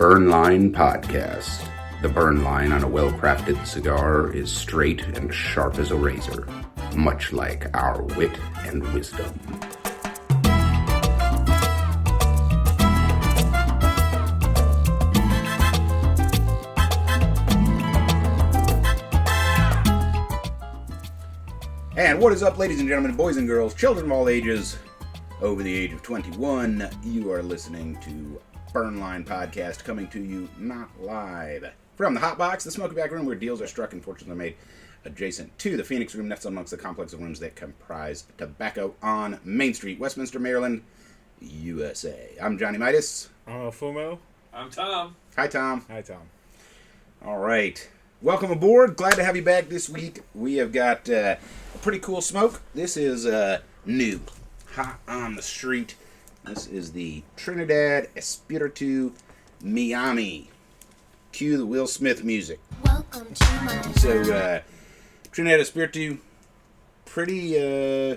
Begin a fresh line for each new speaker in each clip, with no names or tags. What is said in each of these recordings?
Burn Line Podcast. The burn line on a well-crafted cigar is straight and sharp as a razor, much like our wit and wisdom. And what is up, ladies and gentlemen, boys and girls, children of all ages, over the age of 21, you are listening to Burn Line Podcast, coming to you not live from the Hot Box, the smoky back room where deals are struck and fortunes are made, adjacent to the Phoenix Room, nestled amongst the complex of rooms that comprise Tobacco on Main Street, Westminster, Maryland, USA. I'm Johnny Midas.
I'm Fumo.
I'm Tom.
Hi, Tom.
Hi, Tom.
All right. Welcome aboard. Glad to have you back this week. We have got a pretty cool smoke. This is new, hot on the street. This is the Trinidad Espiritu Miami. Cue the Will Smith music.
Welcome to my
So, Trinidad Espiritu, pretty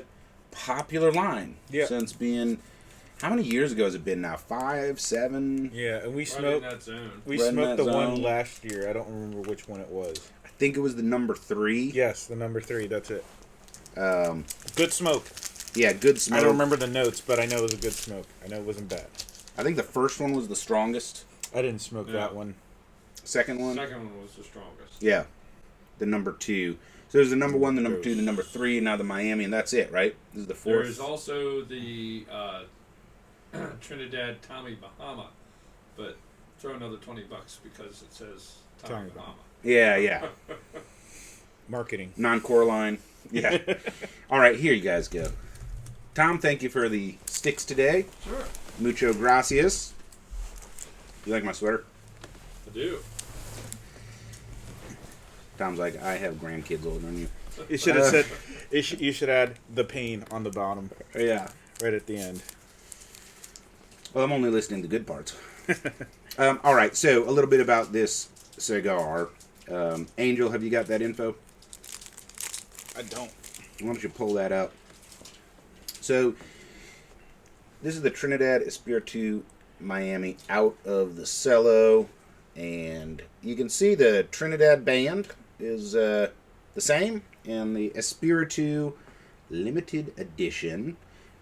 popular line.
Yeah.
Since being, how many years ago has it been now? 5, 7?
Yeah, and we
Right in
smoked.
that zone.
We
Right in
smoked
that
the one
zone.
last year. I don't remember which one it was.
I think it was the number 3.
Yes, the number 3. That's it.
Um,
Good smoke.
yeah, good smoke.
I don't remember the notes, but I know it was a good smoke. I know it wasn't bad.
I think the first one was the strongest.
I didn't smoke
Yeah.
that one.
Second one?
Second one was the strongest.
Yeah. The number 2. So there's the number 1, the number 2, the number 3, and now the Miami, and that's it, right? This is the 4th.
There is also the Trinidad Tommy Bahama, but throw another $20 because it says Tommy
Tommy
Bahama.
Yeah.
Marketing.
Non-core line. Yeah. All right, here you guys go. Tom, thank you for the sticks today.
Sure,
Mucho gracias. You like my sweater?
I do.
Tom's like, I have grandkids older than you.
You should have said. You should add the pain on the bottom,
Yeah.
right at the end.
Well, I'm only listening to good parts. All right, so a little bit about this cigar. Angel, have you got that info?
I don't.
Why don't you pull that up? So, this is the Trinidad Espiritu Miami out of the cello. And you can see the Trinidad band is the same. And the Espiritu Limited Edition,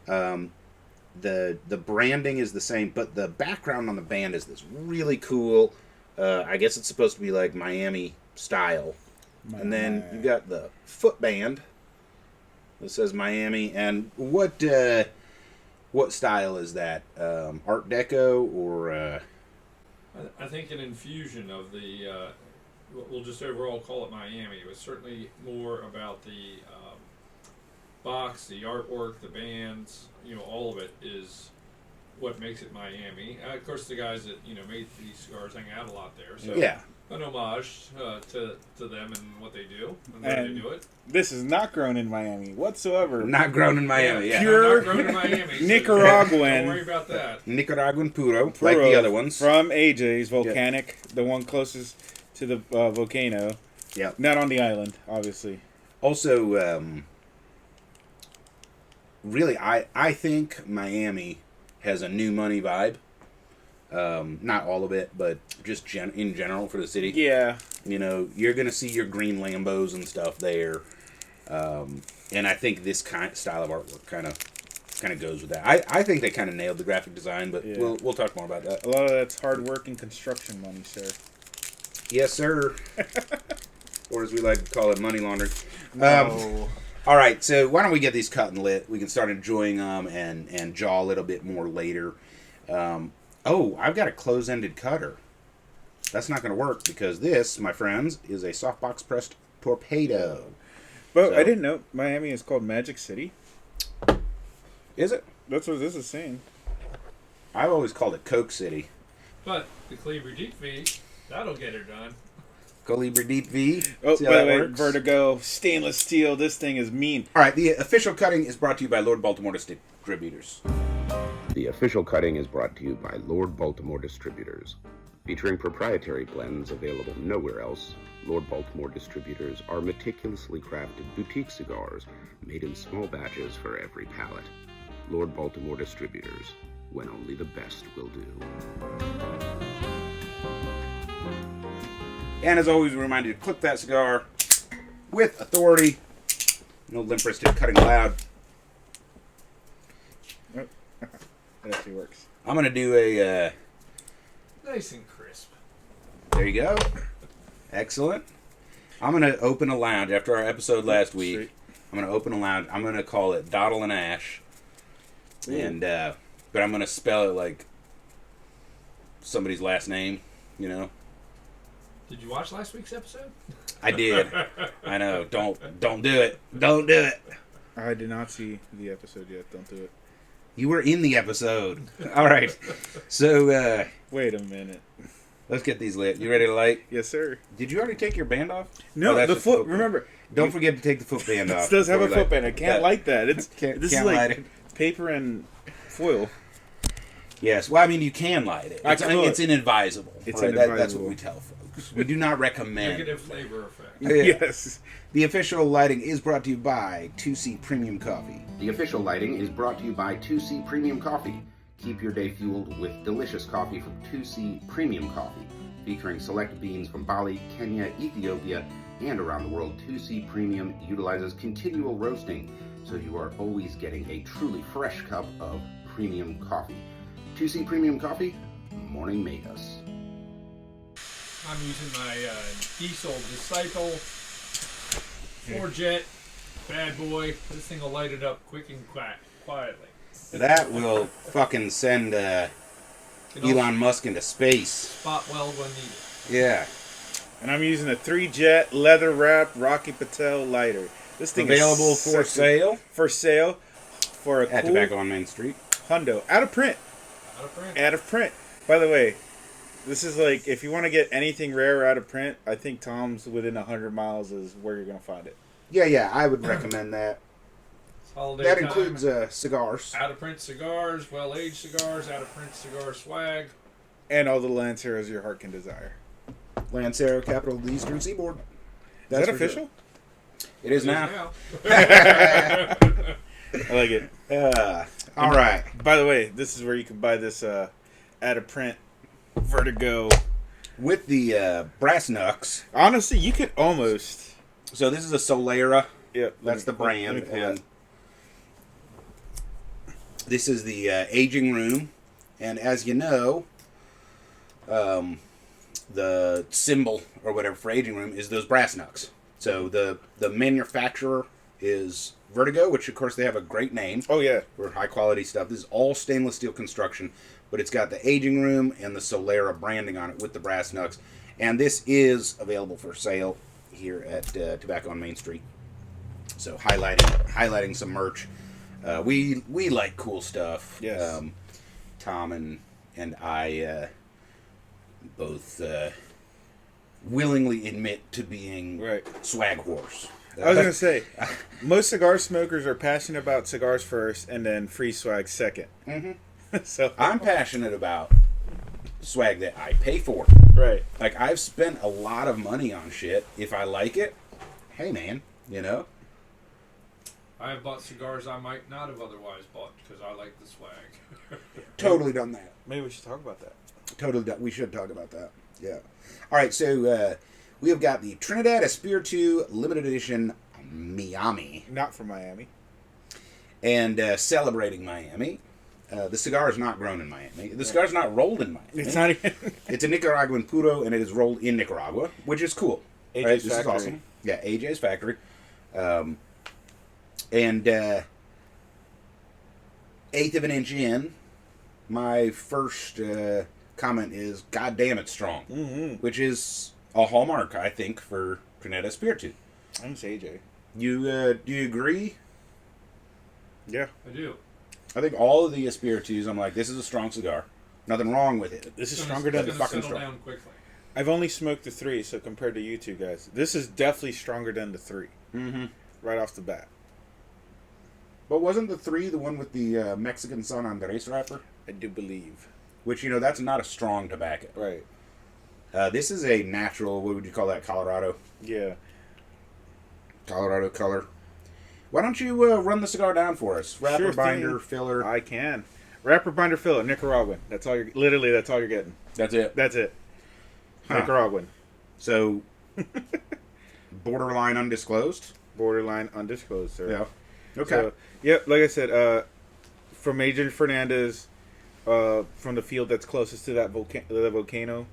the branding is the same. But the background on the band is this really cool, I guess it's supposed to be like Miami style. And then you got the foot band that says Miami. And what style is that? Art Deco or?
I think an infusion of the, we'll just overall call it Miami. It was certainly more about the box, the artwork, the bands, all of it is what makes it Miami. Of course, the guys that, made these cigars hang out a lot there. So
Yeah.
an homage to them and what they do and where they do it.
This is not grown in Miami whatsoever.
Not grown in Miami. Yeah.
Pure
Not grown in Miami. So
Nicaraguan.
don't worry about that.
Nicaraguan puro, like the other ones.
From AJ's Volcanic, the one closest to the volcano.
Yeah.
Not on the island, obviously.
Also, really, I think Miami has a new money vibe. Not all of it, but just in general for the city.
Yeah.
You're going to see your green Lambos and stuff there. And I think this style of artwork kind of goes with that. I think they kind of nailed the graphic design, but
Yeah.
we'll talk more about that.
A lot of that's hard work and construction money, sir.
Yes, sir. Or as we like to call it, money laundering.
No.
All right, so why don't we get these cut and lit? We can start enjoying them and jaw a little bit more later. I've got a close-ended cutter. That's not going to work because this, my friends, is a softbox pressed torpedo.
But
So-
I didn't know Miami is called Magic City.
Is it?
That's what this is saying.
I've always called it Coke City.
But the Cleaver Deep V, that'll get her done.
Colibri Deep V.
Oh,
See how
by
that
the way,
works?
Vertigo, stainless steel. This thing is mean.
All right, the official cutting is brought to you by Lord Baltimore Distributors. The official cutting is brought to you by Lord Baltimore Distributors. Featuring proprietary blends available nowhere else, Lord Baltimore Distributors are meticulously crafted boutique cigars made in small batches for every palate. Lord Baltimore Distributors, when only the best will do. And as always, we remind you to clip that cigar with authority. No limp-wristed cutting loud.
That actually works.
I'm going to do a...
Nice and crisp.
There you go. Excellent. I'm going to open a lounge after our episode last week.
Sweet.
I'm going to open a lounge. I'm going to call it Dottle and Ash. And, but I'm going to spell it like somebody's last name, you know?
Did you watch last week's episode?
I did. I know. Don't do it. Don't do it.
I did not see the episode yet. Don't do it.
You were in the episode. All right. So,
Wait a minute.
let's get these lit. You ready to light?
Yes, sir.
Did you already take your band off?
No,
Oh, that's
the
just
foot.
foot band.
Remember,
Don't forget to take the foot band off.
this does have a
before we
foot
light.
band. I can't light that. It's
Can't
this
light
is like
it.
paper and foil.
Yes. Well, I mean, you can light it.
I
It's,
could.
it's inadvisable.
It's
right? That's
inadvisable.
what we tell folks. We do not recommend.
Negative flavor effect.
Yeah.
Yes.
The official lighting is brought to you by 2C Premium Coffee.
The official lighting is brought to you by 2C Premium Coffee. Keep your day fueled with delicious coffee from 2C Premium Coffee. Featuring select beans from Bali, Kenya, Ethiopia, and around the world, 2C Premium utilizes continual roasting, so you are always getting a truly fresh cup of premium coffee. 2C Premium Coffee, morning made us.
I'm using my Diesel Disciple 4-jet bad boy. This thing will light it up quick and quietly.
That will fucking send Elon Musk into space.
Spot weld when needed.
Yeah.
And I'm using a 3-jet leather wrap Rocky Patel lighter. This thing
Available
is
for sale
For sale for a
at
cool
Tobacco on Main Street.
hundo. Out of print.
Out of print.
Out of print. By the way, this is like, if you want to get anything rare out of print, I think Tom's within 100 miles is where you're going to find it.
Yeah, I would recommend that.
It's holiday
That
time.
includes cigars.
Out of print cigars, well-aged cigars, out of print cigar swag.
And all the Lanceros your heart can desire.
Lancero, capital of the Eastern Seaboard.
Is
That's
that
for sure.
official?
It is
It
now.
I like it.
All right.
By the way, this is where you can buy this out of print Vertigo.
With the brass knucks.
Honestly, you could almost.
So this is a Solera.
Yeah,
That's the brand.
pull
And
that.
this is the aging room. And as you know, the symbol or whatever for aging room is those brass knucks. So the manufacturer is Vertigo, which of course they have a great name
Oh yeah,
for high quality stuff. This is all stainless steel construction, but it's got the aging room and the Solera branding on it with the brass knucks. And this is available for sale here at Tobacco on Main Street. So highlighting some merch. We like cool stuff.
Yes.
Tom and I both willingly admit to being
right.
swag whores.
I was gonna say, most cigar smokers are passionate about cigars first, and then free swag second.
Mm-hmm.
So
I'm passionate about swag that I pay for.
right.
Like, I've spent a lot of money on shit. If I like it, hey man, you know?
I have bought cigars I might not have otherwise bought because I like the swag.
Totally done that.
Maybe we should talk about that.
Totally done. We should talk about that. Yeah. All right, so we have got the Trinidad Espiritu Limited Edition Miami.
Not from Miami.
And celebrating Miami. The cigar is not grown in Miami. The cigar is not rolled in Miami.
It's not even.
It's a Nicaraguan puro, and it is rolled in Nicaragua, which is cool.
AJ's
right? This
factory.
is awesome. Yeah, AJ's factory. And eighth of an inch in, my first comment is, God damn, it's strong.
Mm-hmm.
Which is a hallmark, I think, for Trinidad Espiritu.
I'm AJ.
Do you agree?
Yeah.
I do.
I think all of the Espiritus, I'm like, this is a strong cigar. Nothing wrong with it.
This is
It's
stronger
gonna
than the
fucking
settle
strong.
down quickly.
I've only smoked the 3, so compared to you two guys, this is definitely stronger than the 3.
Mm-hmm.
Right off the bat.
But wasn't the 3 the one with the Mexican San Andres wrapper?
I do believe.
Which, you know, that's not a strong tobacco.
Right.
This is a natural, what would you call that, Colorado?
Yeah.
Colorado color. Why don't you run the cigar down for us? Wrapper,
Sure
binder,
thing.
filler.
I can. Wrapper, binder, filler, Nicaraguan. That's all you're getting.
That's it.
That's it.
Huh.
Nicaraguan.
So, borderline undisclosed?
Borderline undisclosed, sir.
Yeah. Okay.
So, yeah, like I said, from AJ Fernandez, from the field that's closest to that the volcano.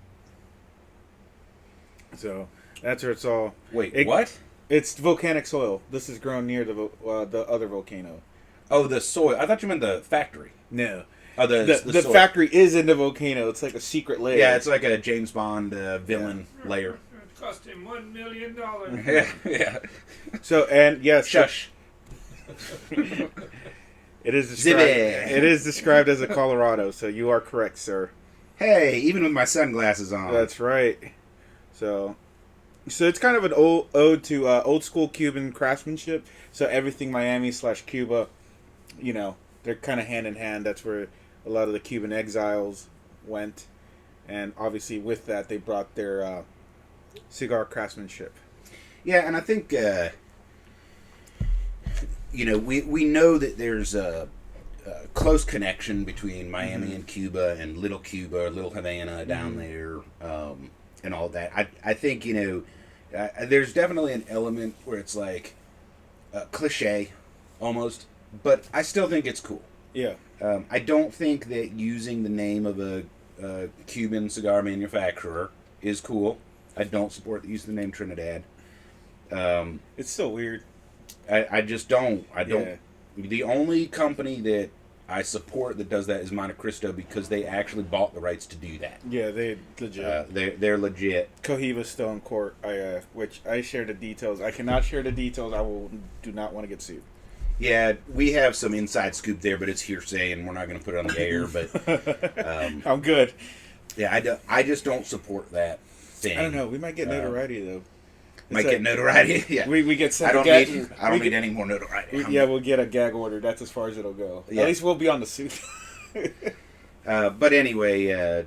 So that's where it's all.
Wait, what?
It's volcanic soil. This is grown near the other volcano.
Oh, the soil. I thought you meant the factory.
No.
Oh, the soil.
factory is in the volcano. It's like a secret layer.
Yeah, it's like a James Bond villain layer.
It cost him $1 million.
Yeah, yeah.
So, and yes.
Shush.
It is described. It is described as a Colorado. So you are correct, sir.
Hey, even with my sunglasses on.
That's right. So it's kind of an ode to old school Cuban craftsmanship. So everything Miami / Cuba, they're kind of hand in hand. That's where a lot of the Cuban exiles went, and obviously with that they brought their cigar craftsmanship.
Yeah, and I think we know that there's a close connection between Miami and Cuba, and Little Cuba, Little Havana down there, and all that. I think there's definitely an element where it's like cliche, almost, but I still think it's cool.
Yeah.
I don't think that using the name of a Cuban cigar manufacturer is cool. I don't support the use of the name Trinidad.
It's so weird.
I just don't. I don't.
Yeah.
The only company that I support that does that is Monte Cristo, because they actually bought the rights to do that.
Yeah, they legit.
They're legit.
Cohiba's still in court. Which I share the details. I cannot share the details. Do not want to get sued.
Yeah, we have some inside scoop there, but it's hearsay, and we're not going to put it on the air. But
I'm good.
Yeah, I just don't support that thing.
I don't know. We might get notoriety though.
Might get notoriety. Yeah,
we get sent.
I don't need any more notoriety.
We'll get a gag order. That's as far as it'll go.
Yeah.
At least we'll be on the suit.
But anyway,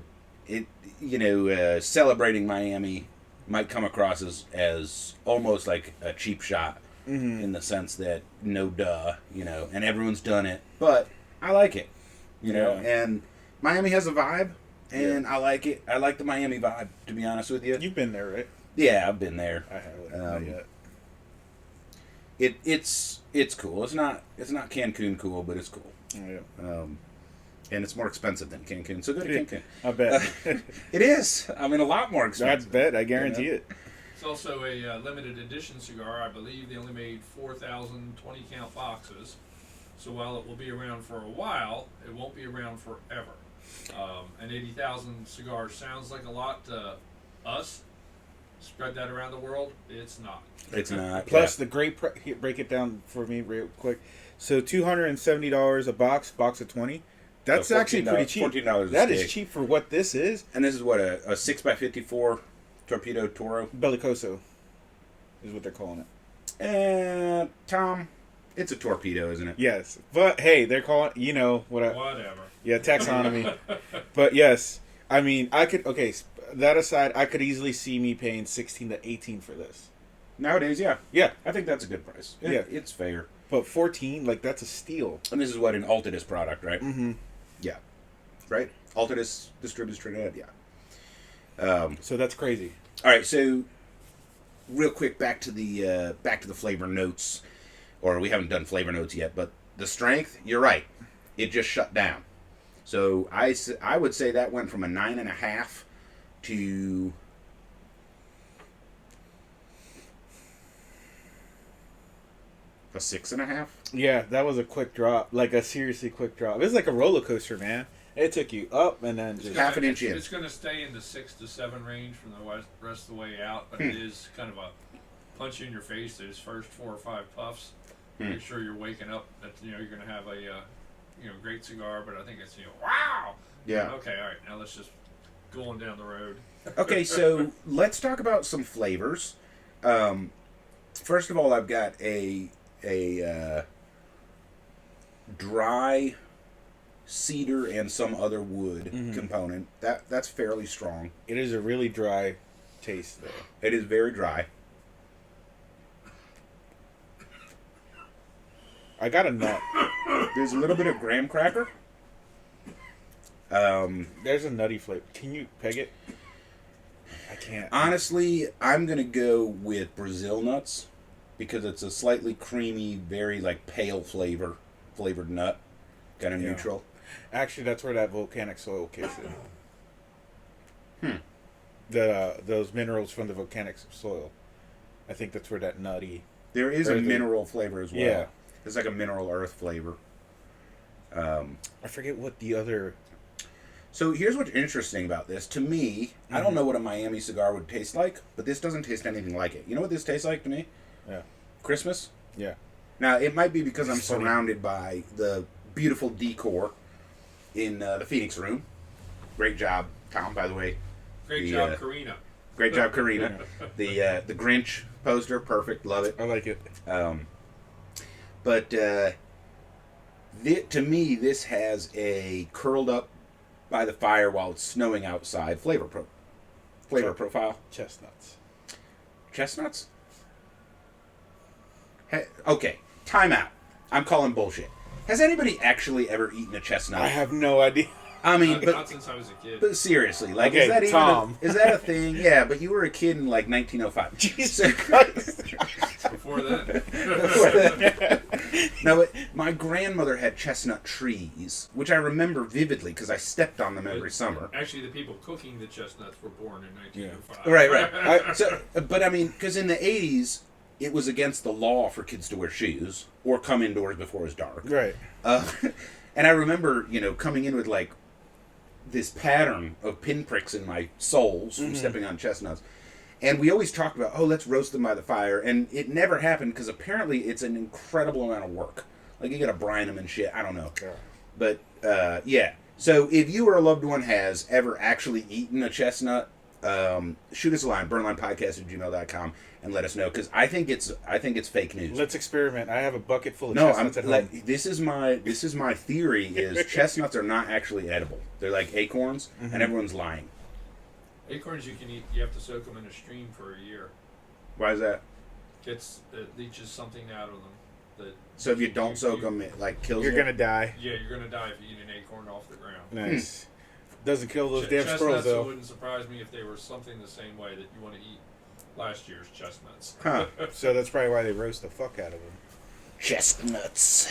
celebrating Miami might come across as almost like a cheap shot, in the sense that and everyone's done it, but I like it, and Miami has a vibe, and I like it. I like the Miami vibe, to be honest with you.
You've been there, right?
Yeah, I've been there.
I haven't. Not yet.
It's cool. It's not Cancun cool, but it's cool.
Yeah.
And it's more expensive than Cancun, so go to Cancun.
I bet.
It is. I mean, a lot more expensive.
I bet. I guarantee it.
It's also a limited edition cigar. I believe they only made 4,000 20-count boxes. So while it will be around for a while, it won't be around forever. And 80,000 cigars sounds like a lot to us. Spread that around the world, it's not.
It's not.
Plus, the great break it down for me real quick. So $270 a box of 20. That's
So
actually pretty cheap.
$14 a
That
stick.
is cheap for what this is.
And this is what, a 6x54 Torpedo Toro?
Bellicoso is what they're calling it.
Tom, it's a torpedo, isn't it?
Yes, but hey, they're calling
Whatever.
Yeah, taxonomy. But yes, I mean, that aside, I could easily see me paying 16 to 18 for this.
Nowadays, yeah.
Yeah,
I think that's a good price.
Yeah.
It's fair.
but 14, that's a steal.
And this is what, an Altadis product, right?
Mm-hmm.
Yeah. Right? Altadis distributes Trinidad, yeah.
So that's crazy.
All right, so real quick, back to the flavor notes, or we haven't done flavor notes yet, but the strength, you're right, it just shut down. So I would say that went from a 9.5 to a 6.5.
Yeah, that was a quick drop, a seriously quick drop. It was like a roller coaster, man. It took you up and then just
Half an inch in.
It's going to stay in the 6 to 7 range from the rest of the way out, but it is kind of a punch in your face. Those first 4 or 5 puffs, make sure you're waking up. That you're going to have a great cigar. But I think it's wow.
Yeah.
Okay. All right. Now let's just go on down the road.
Okay, so let's talk about some flavors. First of all, I've got a dry cedar and some other wood component. That's fairly strong.
it is a really dry taste though.
It is very dry.
I got a nut.
There's a little bit of graham cracker.
There's a nutty flavor. Can you peg it? I can't.
Honestly, I'm going to go with Brazil nuts because it's a slightly creamy, very like pale flavored nut, kind of neutral.
Actually, that's where that volcanic soil kicks in.
Hmm.
Those minerals from the volcanic soil. I think that's where that nutty.
There is a mineral flavor as well.
Yeah.
It's like a mineral earth flavor.
I forget what the other.
So here's what's interesting about this. To me, I don't know what a Miami cigar would taste like, but this doesn't taste anything like it. You know what this tastes like to me?
Yeah.
Christmas.
Yeah.
Now, it might be because I'm
It's funny.
surrounded by the beautiful decor in the Phoenix room. Great job, Tom, by the way.
Great job, Karina.
Great job, Karina. The Grinch poster, perfect. Love it.
I like it.
But to me, this has a curled up by the fire while it's snowing outside flavor profile.
Chestnuts.
Chestnuts? Okay, time out. I'm calling bullshit. Has anybody actually ever eaten a chestnut?
I have no idea.
I mean,
Not since I was a kid.
but seriously, like,
Okay,
is that even
Tom.
is that a thing? Yeah, but you were a kid in like 1905.
Jesus Christ.
Before then.
No, my grandmother had chestnut trees, which I remember vividly because I stepped on them every summer.
Actually, the people cooking the chestnuts were born in 1905.
Right. But I mean, because in the 80s, it was against the law for kids to wear shoes or come indoors before it was dark.
Right.
And I remember, coming in with like this pattern of pinpricks in my soles from stepping on chestnuts. And we always talked about, let's roast them by the fire. And it never happened because apparently it's an incredible amount of work. Like, you got to brine them and shit. I don't know.
Yeah.
But, yeah. So if you or a loved one has ever actually eaten a chestnut, shoot us a line, burnlinepodcast@gmail.com, and let us know. Because I think it's fake news.
Let's experiment. I have a bucket full of
No,
chestnuts at home.
like, this is my theory is chestnuts are not actually edible. They're like acorns, and everyone's lying.
Acorns you can eat, you have to soak them in a stream for a year.
Why is that?
It leaches something out of them.
So if you don't soak them, it like kills
You're
you?
going to die.
Yeah, you're going to die if you eat an acorn off the ground.
Nice. Doesn't kill those damn
Chestnuts,
squirrels,
it
though.
wouldn't surprise me if they were something the same way that you want to eat last year's chestnuts.
Huh.
So that's probably why they roast the fuck out of them.
Chestnuts.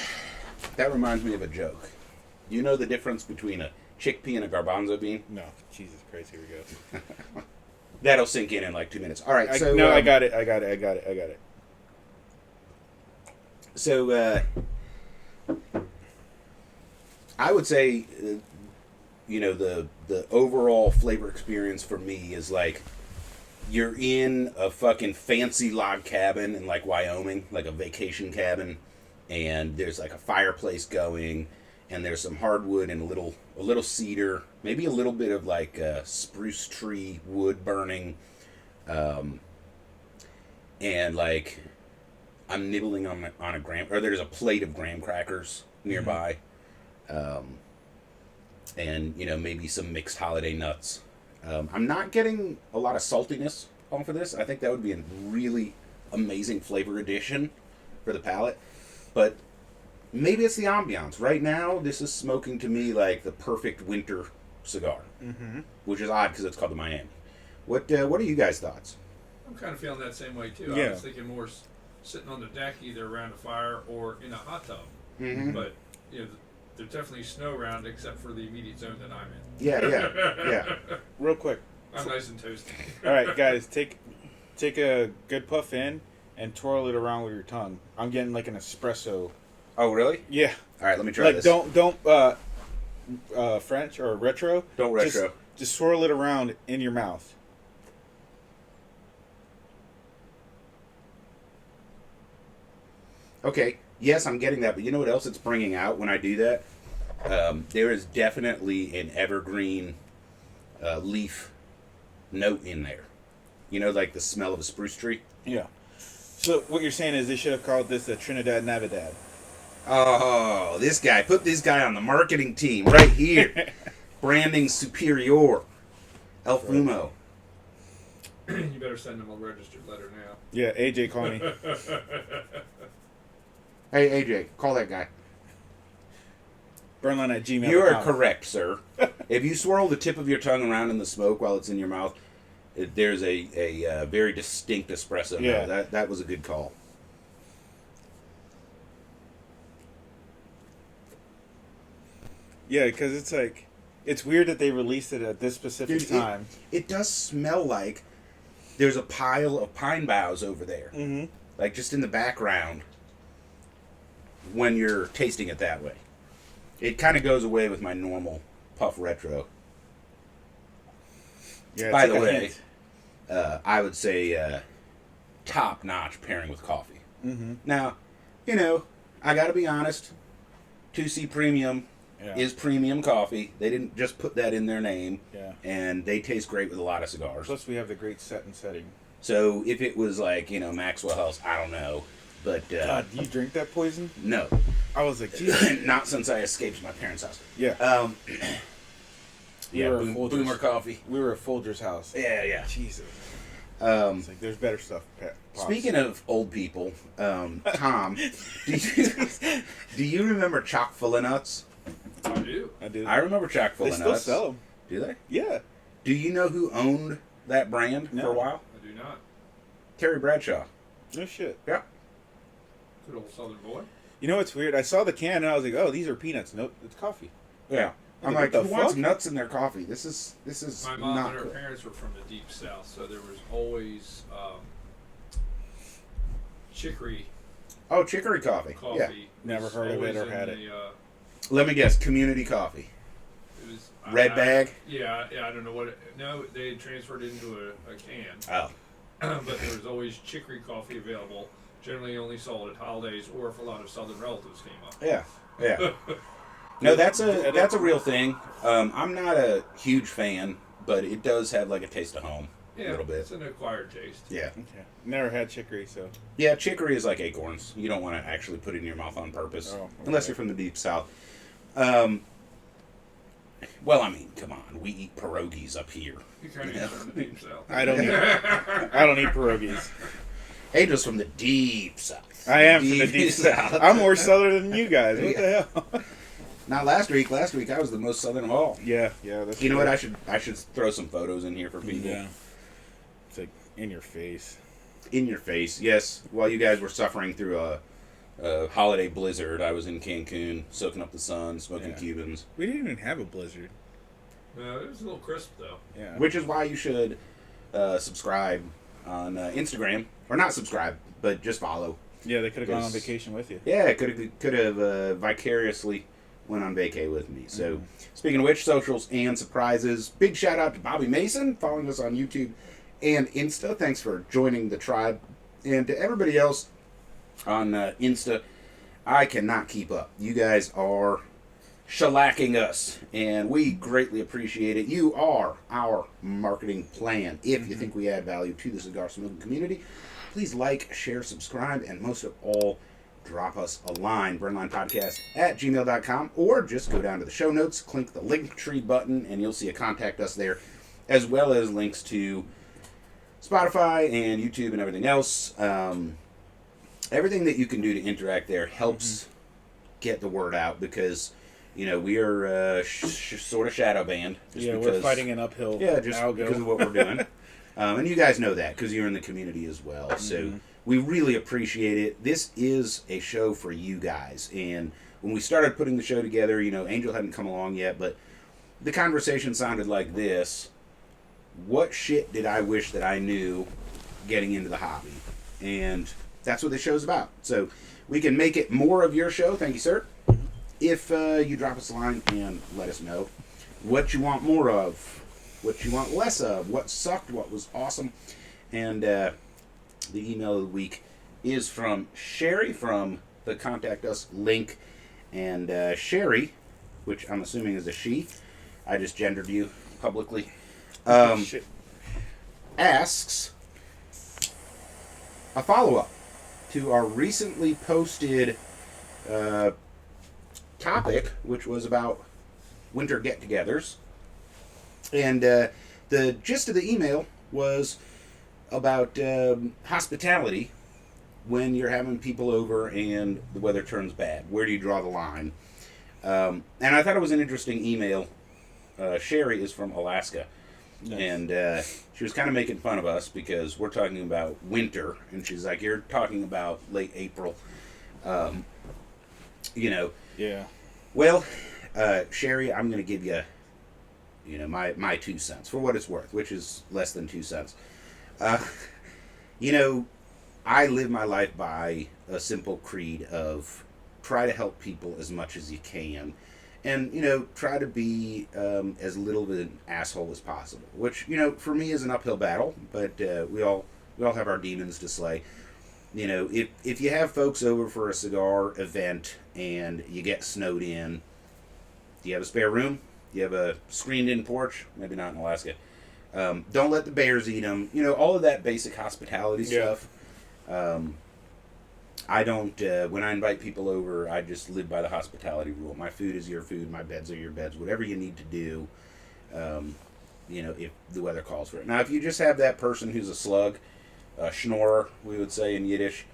That reminds me of a joke. You know the difference between a chickpea and a garbanzo bean?
No. Jesus Christ, here we go.
That'll sink in like 2 minutes. All right,
I
so...
got it.
So, I would say, the overall flavor experience for me is like, you're in a fucking fancy log cabin in like Wyoming, like a vacation cabin, and there's like a fireplace going, and there's some hardwood and a little cedar, maybe a little bit of like spruce tree wood burning, and like I'm nibbling on a graham, or there's a plate of graham crackers nearby, and maybe some mixed holiday nuts. I'm not getting a lot of saltiness off of this. I think that would be a really amazing flavor addition for the palate, but maybe it's the ambiance. Right now, this is smoking to me like the perfect winter cigar, which is odd because it's called the Miami. What are you guys' thoughts?
I'm kind of feeling that same way, too.
Yeah.
I was thinking more sitting on the deck, either around a fire or in a hot tub.
Mm-hmm.
But, there's definitely snow around except for the immediate zone that I'm in.
Yeah.
Real quick.
I'm nice and toasty.
All right, guys, take a good puff in and twirl it around with your tongue. I'm getting like an espresso.
Oh, really?
Yeah.
All right, let me try
Like
this.
don't French or retro.
Don't retro.
Just swirl it around in your mouth.
Okay. Yes, I'm getting that, but you know what else it's bringing out when I do that? There is definitely an evergreen leaf note in there. Like the smell of a spruce tree?
Yeah. So what you're saying is they should have called this a Trinidad Navidad.
Oh, this guy. Put this guy on the marketing team right here. Branding superior. El Fumo.
You better send him a registered letter now.
Yeah, AJ, call me.
Hey, AJ, call that guy.
Burnline@gmail.com.
You are correct, sir. If you swirl the tip of your tongue around in the smoke while it's in your mouth, There's a very distinct espresso.
Yeah.
Now. That was a good call.
Yeah, because it's like, it's weird that they released it at this specific
Dude,
time.
It does smell like there's a pile of pine boughs over there.
Mm-hmm.
Like just in the background when you're tasting it that way. It kind of goes away with my normal Puff Retro.
Yeah,
By
it's
the
like a
way,
hint.
I would say top-notch pairing with coffee.
Mm-hmm.
Now, I got to be honest. 2C Premium is premium coffee. They didn't just put that in their name.
Yeah.
And they taste great with a lot of cigars.
Plus, we have the great set and setting.
So if it was like, Maxwell House, I don't know. But,
God, do you drink that poison?
no.
I was like, Jesus.
Not since I escaped my parents' house.
Yeah. We
Yeah,
were at Folgers.
Boomer Coffee.
We were at Folger's house.
Yeah.
Jesus.
Um,
It's like, there's better stuff. Pops.
Speaking of old people, Tom, do you remember chock full of nuts?
I do.
I do.
I remember chock full
They
of
still
nuts.
sell them.
Do they?
Yeah.
Do you know who owned that brand for
No.
a while?
I do not.
Terry Bradshaw.
No shit.
Yeah.
Good old Southern boy.
You know what's weird? I saw the can and I was like, oh, these are peanuts. Nope, it's coffee.
Yeah. I'm
What
like,
the
who wants
fuck?
nuts in their coffee? This is
My mom
not
and her
good.
parents were from the deep south, so there was always chicory
Oh, chicory coffee.
coffee.
Yeah.
Never
was
heard of it
always
or
in
had it.
Let me guess. Community coffee.
It was
Red bag?
Yeah, I don't know what. No, they had transferred it into a can,
Oh.
but there was always chicory coffee available. Generally, only sold at holidays or if a lot of southern relatives came up.
Yeah. Yeah. No, that's a real thing. I'm not a huge fan, but it does have like a taste of home
Yeah,
a little bit.
it's an acquired taste.
Yeah.
Okay. Never had chicory, so.
Yeah, chicory is like acorns. You don't want to actually put it in your mouth on purpose,
Oh, okay.
unless you're from the deep south. Well, I mean, come on, we eat pierogies up here.
You kind of from the deep south.
I don't eat pierogies.
Angel's from the deep south.
I am from the deep south. I'm more southern than you guys. What the hell?
Not last week. Last week I was the most southern of all.
Yeah, that's
You know
true.
what? I should throw some photos in here for people.
Yeah. It's like in your face.
In your face, yes. While you guys were suffering through a holiday blizzard, I was in Cancun, soaking up the sun, smoking
Yeah.
Cubans.
We didn't even have a blizzard.
No, it was a little crisp though.
Yeah.
Which is why you should subscribe on Instagram, or not subscribe, but just follow.
Yeah, they could have gone on
Because-
vacation with you.
Yeah, could have vicariously went on vacay with me. So, speaking of which, socials and surprises. Big shout out to Bobby Mason following us on YouTube and Insta. Thanks for joining the tribe, and to everybody else on Insta. I cannot keep up. You guys are shellacking us, and we greatly appreciate it. You are our marketing plan. If you think we add value to the cigar smoking community, please like, share, subscribe, and most of all, drop us a line, burnlinepodcast@gmail.com, or just go down to the show notes, click the link tree button, and you'll see a contact us there, as well as links to Spotify and YouTube and everything else. Everything that you can do to interact there helps get the word out, because we are sort of shadow banned. Just
Yeah,
because,
we're fighting an uphill.
Yeah, just
algo.
because of what we're doing. And you guys know that because you're in the community as well. So we really appreciate it. This is a show for you guys. And when we started putting the show together, Angel hadn't come along yet, but the conversation sounded like this. What shit did I wish that I knew getting into the hobby? And that's what this show's about. So we can make it more of your show. Thank you, sir. If you drop us a line and let us know what you want more of, what you want less of, what sucked, what was awesome. And the email of the week is from Sherry from the Contact Us link. And Sherry, which I'm assuming is a she, I just gendered you publicly,
Shit.
asks a follow-up to our recently posted topic, which was about winter get-togethers. And the gist of the email was about hospitality when you're having people over and the weather turns bad. Where do you draw the line? And I thought it was an interesting email. Sherry is from Alaska.
Nice.
And she was kind of making fun of us because we're talking about winter, and she's like, "You're talking about late April."
Yeah.
Well, Sherry, I'm going to give you, my 2 cents for what it's worth, which is less than 2 cents. I live my life by a simple creed of try to help people as much as you can, and try to be as little of an asshole as possible. Which for me is an uphill battle, but we all have our demons to slay. If you have folks over for a cigar event and you get snowed in, do you have a spare room? Do you have a screened-in porch? Maybe not in Alaska. Don't let the bears eat them. All of that basic hospitality stuff. I don't, when I invite people over, I just live by the hospitality rule. My food is your food, my beds are your beds, whatever you need to do, if the weather calls for it. Now, if you just have that person who's a slug, a schnorrer, we would say in Yiddish,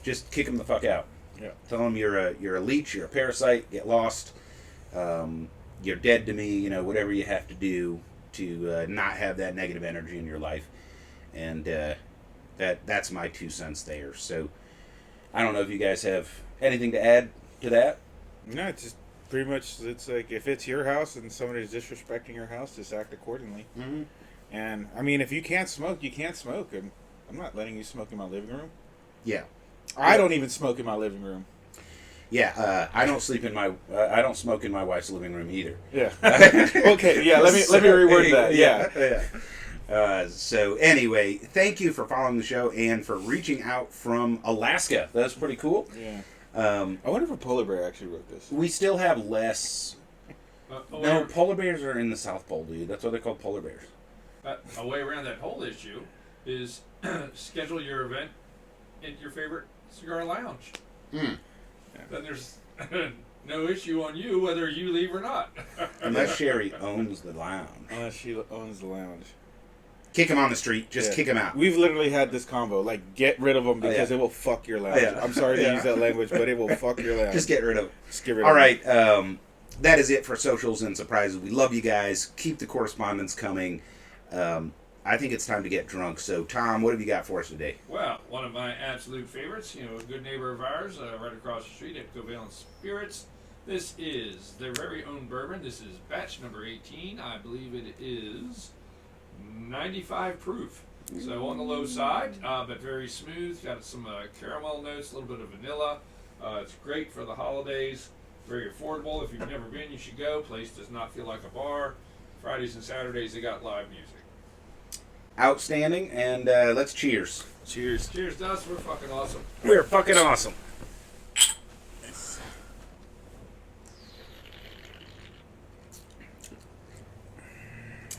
just kick them the fuck out.
Yeah.
Tell them you're a leech, you're a parasite, get lost, you're dead to me, whatever you have to do to not have that negative energy in your life. And that's my 2 cents there. So I don't know if you guys have anything to add to that.
No, it's just pretty much, it's like if it's your house and somebody's disrespecting your house, just act accordingly.
Mm-hmm.
And I mean, if you can't smoke, you can't smoke. And I'm not letting you smoke in my living room.
Yeah.
I don't even smoke in my living room.
Yeah, I don't sleep in my. I don't smoke in my wife's living room either.
Yeah. Okay. Yeah. Let me reword that. Yeah.
So anyway, thank you for following the show and for reaching out from Alaska. That's pretty cool.
Yeah. I wonder if a polar bear actually wrote this.
We still have less. No, polar bears are in the South Pole, dude. That's why they're called polar bears.
A way around that whole issue is schedule your event at your favorite cigar lounge.
Mm.
Then there's no issue on you whether you leave or not.
Unless Sherry owns the lounge.
Unless she owns the lounge.
Kick him on the street. Just kick him out.
We've literally had this combo. Like, get rid of them because it will fuck your lounge. I'm sorry to use that language, but it will fuck your lounge.
Just get rid of it.
Just get rid
All
of
right. That is it for socials and surprises. We love you guys. Keep the correspondence coming. I think it's time to get drunk. So, Tom, what have you got for us today?
Well, one of my absolute favorites, a good neighbor of ours, right across the street at Covalent Spirits. This is their very own bourbon. This is batch number 18. I believe it is 95 proof. So on the low side, but very smooth. Got some caramel notes, a little bit of vanilla. It's great for the holidays. Very affordable. If you've never been, you should go. Place does not feel like a bar. Fridays and Saturdays, they got live music.
Outstanding, and let's cheers.
Cheers.
Cheers to us. We're fucking awesome.
We're fucking awesome.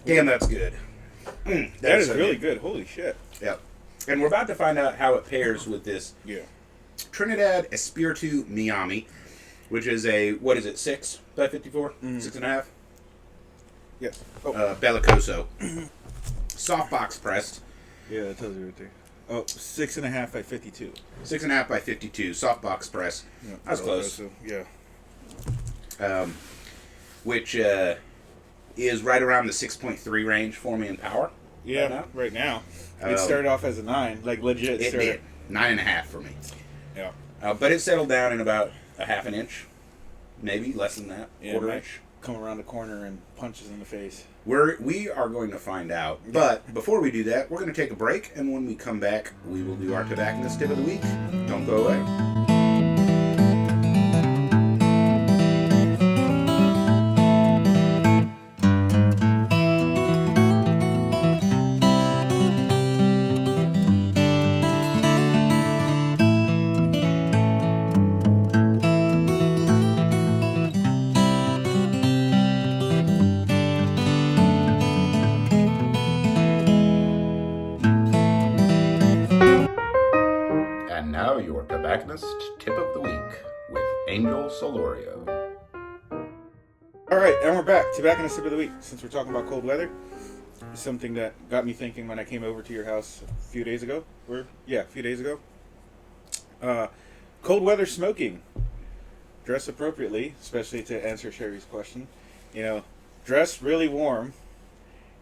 Damn, that's good.
That is really good. Holy shit.
Yep. And we're about to find out how it pairs with this Trinidad Espiritu Miami, which is a, 6 by 54? 6.5?
Yes.
Bellicoso. Softbox pressed.
Yeah, that tells you right there. Oh, 6.5 by 52.
6.5 by 52, softbox press.
Yeah,
that's close.
Yeah.
Which is right around the 6.3 range for me in power.
Yeah, right now. It started off as a 9, like legit.
It did. 9.5 for me.
Yeah.
But it settled down in about a half an inch, maybe less than that, quarter inch.
Come around the corner and punches in the face.
We are going to find out. But before we do that, we're going to take a break, and when we come back, we will do our tobacconist tip of the week. Don't go away. Tip of the week with Angel Solorio.
All right, and we're back. Tobacconist tip of the week. Since we're talking about cold weather, something that got me thinking when I came over to your house a few days ago. A few days ago. Cold weather smoking. Dress appropriately, especially to answer Sherry's question. Dress really warm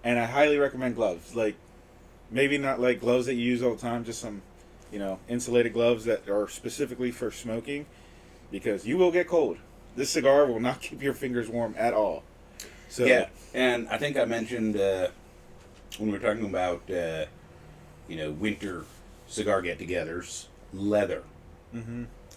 And I highly recommend gloves. Like, maybe not like gloves that you use all the time, just some, insulated gloves that are specifically for smoking, because you will get cold. This cigar will not keep your fingers warm at all. So
Yeah, and I think I mentioned when we were talking about winter cigar get-togethers, leather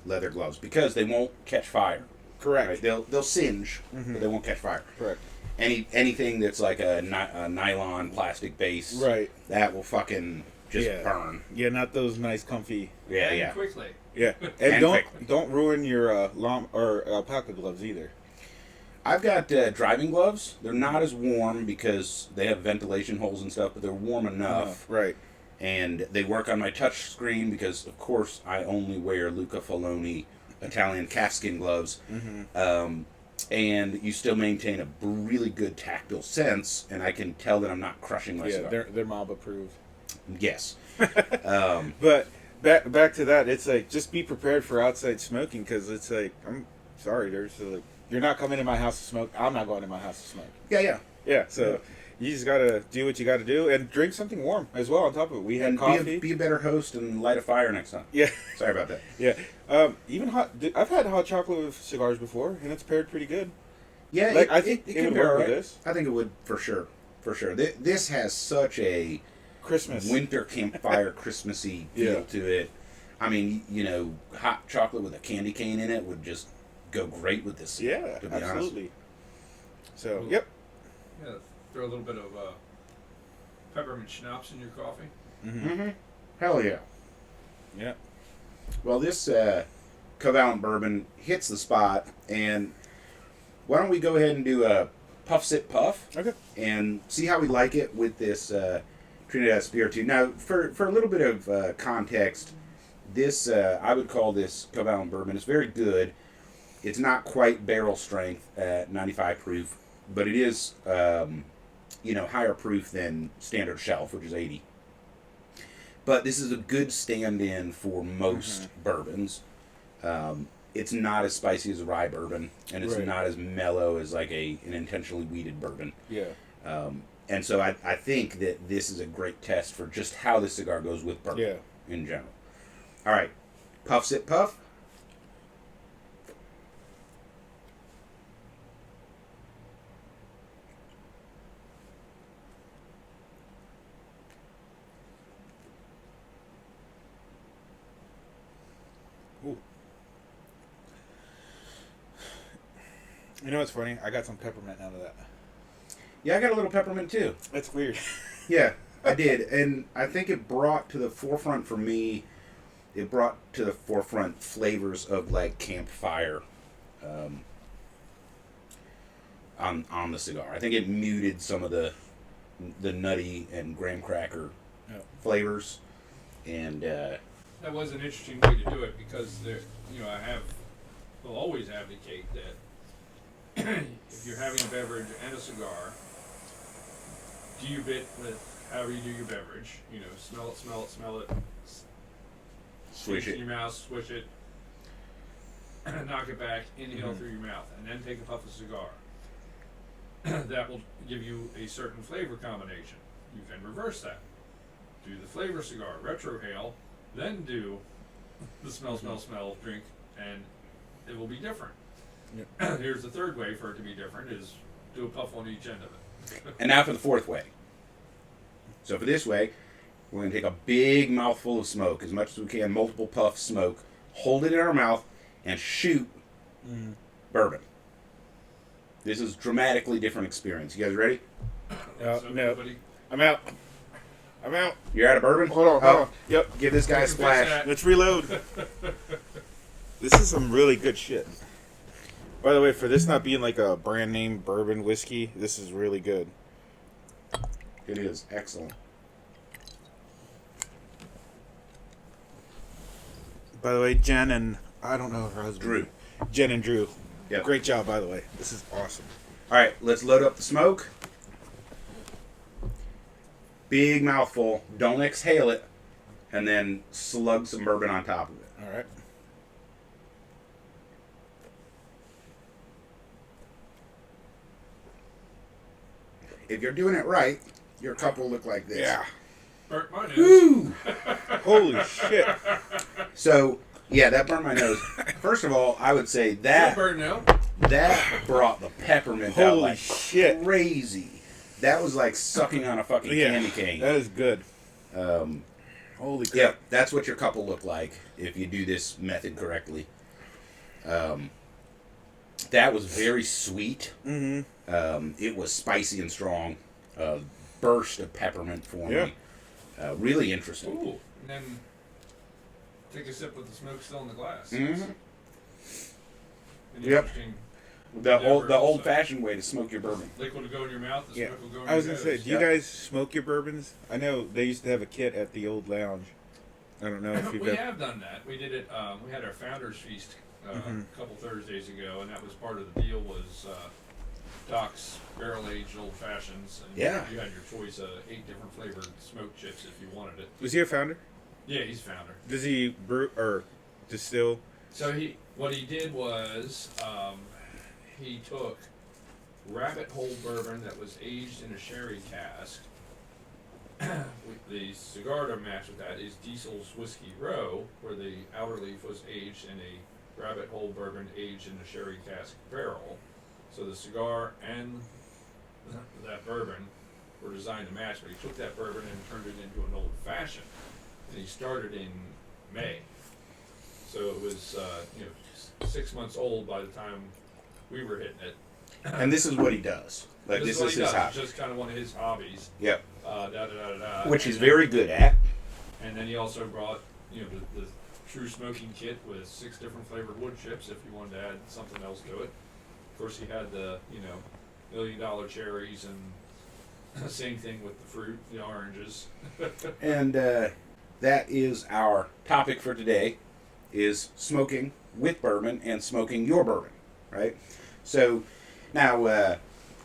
gloves, because they won't catch fire.
correct.
Right? They'll singe, but they won't catch fire.
Correct.
Anything that's like a nylon plastic base,
Right.
that will fucking just burn.
Yeah, not those nice, comfy.
Yeah,
And
yeah.
quickly.
Yeah, and don't ruin your llama or alpaca gloves either.
I've got driving gloves. They're not as warm because they have ventilation holes and stuff, but they're warm enough.
Right.
And they work on my touch screen because, of course, I only wear Luca Faloni Italian calfskin gloves. And you still maintain a really good tactile sense, and I can tell that I'm not crushing my cigar.
they're mob approved.
Yes.
But back to that, it's like, just be prepared for outside smoking, because it's like, I'm sorry, there's like, you're not coming in my house to smoke. I'm not going in my house to smoke.
Yeah.
Yeah, so you just gotta do what you gotta do, and drink something warm as well on top of it. We had
And
coffee.
be a better host and light a fire next time.
Yeah.
Sorry about that.
Yeah. Even hot. I've had hot chocolate with cigars before, and it's paired pretty good.
Yeah,
Like, I think it
can
would
be
work
all
with
right.
this.
I think it would for sure. This has such a
Christmas.
winter campfire Christmassy feel
Yeah.
to it. I mean, hot chocolate with a candy cane in it would just go great with this.
Yeah,
to be
absolutely. So,
Well,
yep.
Yeah, throw a little bit of peppermint schnapps in your coffee.
Mm-hmm. Hell yeah.
Yeah.
Well, this Covalent bourbon hits the spot, and why don't we go ahead and do a puff, sip, puff,
Okay.
and see how we like it with this Trinidad Espiritu. Now, for a little bit of context, this I would call this Covalent bourbon. It's very good. It's not quite barrel strength at 95 proof, but it is higher proof than standard shelf, which is 80. But this is a good stand-in for most bourbons. It's not as spicy as a rye bourbon, and it's
Right.
not as mellow as like an intentionally wheated bourbon.
Yeah.
And so I think that this is a great test for just how this cigar goes with bourbon in general. All right, puff, sip, puff.
Ooh. You know what's funny? I got some peppermint out of that.
Yeah, I got a little peppermint too.
That's weird.
Yeah, I did, and I think it brought to the forefront for me. It brought to the forefront flavors of like campfire, on the cigar. I think it muted some of the nutty and graham cracker flavors, and
That was an interesting way to do it because will always advocate that if you're having a beverage and a cigar, do your bit with however you do your beverage. Smell it.
swish
in
it.
your mouth, swish it, knock it back, inhale through your mouth, and then take a puff of cigar. That will give you a certain flavor combination. You can reverse that. Do the flavor cigar, retrohale, then do the smell drink, and it will be different.
Yep.
Here's the third way for it to be different is do a puff on each end of it.
And now for the fourth way. So for this way, we're going to take a big mouthful of smoke, as much as we can, multiple puffs smoke, hold it in our mouth, and shoot bourbon. This is a dramatically different experience. You guys ready?
No.
Everybody-
I'm out.
You're out of bourbon?
Hold on. Yep.
Give this guy a
Fix
splash.
that.
Let's reload. This is some really good shit. By the way, for this not being like a brand name bourbon whiskey, this is really good.
It is excellent.
By the way, Jen and I don't know her husband.
Drew.
Jen and Drew.
Yep.
Great job, by the way. This is awesome.
All right, let's load up the smoke. Big mouthful. Don't exhale it. And then slug some bourbon on top of it.
All right.
if you're doing it right, your cup will look like this.
Yeah.
Burnt my nose.
Woo!
Holy shit.
So, yeah, that burned my nose. First of all, I would say that
Burnt now.
that brought the peppermint out
Holy
like
shit.
crazy. That was like sucking on a fucking candy cane.
That is good. Holy crap.
Yeah, that's what your cup will look like if you do this method correctly. That was very sweet.
Mm-hmm.
It was spicy and strong. Burst of peppermint for
Yeah.
me. Really interesting.
Ooh. And then take a sip with the smoke still in the glass.
Mhm.
An
Yep.
interesting
The old fashioned way to smoke your bourbon.
liquid will go in your mouth, the
Yeah.
smoke will go in
I was
your
going to
nose.
say, do you guys smoke your bourbons? I know they used to have a kit at the old lounge. I don't know if you've
We
got...
have done that. We did it. We had our founders feast
Mhm.
a couple Thursdays ago, and that was part of the deal. Was Doc's barrel aged old fashions, and
Yeah.
you had your choice of 8 different flavored smoked chips if you wanted it.
Was he a founder?
Yeah, he's founder.
Does he brew or distill?
So what he did was he took rabbit hole bourbon that was aged in a sherry cask. With the cigar to match with that is Diesel's Whiskey Row, where the outer leaf was aged in a rabbit hole bourbon aged in a sherry cask barrel. So the cigar and that bourbon were designed to match, but he took that bourbon and turned it into an old fashioned. And he started in May. So it was 6 months old by the time we were hitting it.
And this is what he does. Like this
what
is
he
his
does.
hobby.
It's just kind of one of his hobbies.
Yep.
And
Which he's
then-
very good at.
And then he also brought, the true smoking kit with 6 different flavored wood chips if you wanted to add something else to it. Of course, he had the, $1 million cherries and same thing with the fruit, the oranges.
And that is our topic for today, is smoking with bourbon and smoking your bourbon, right? So now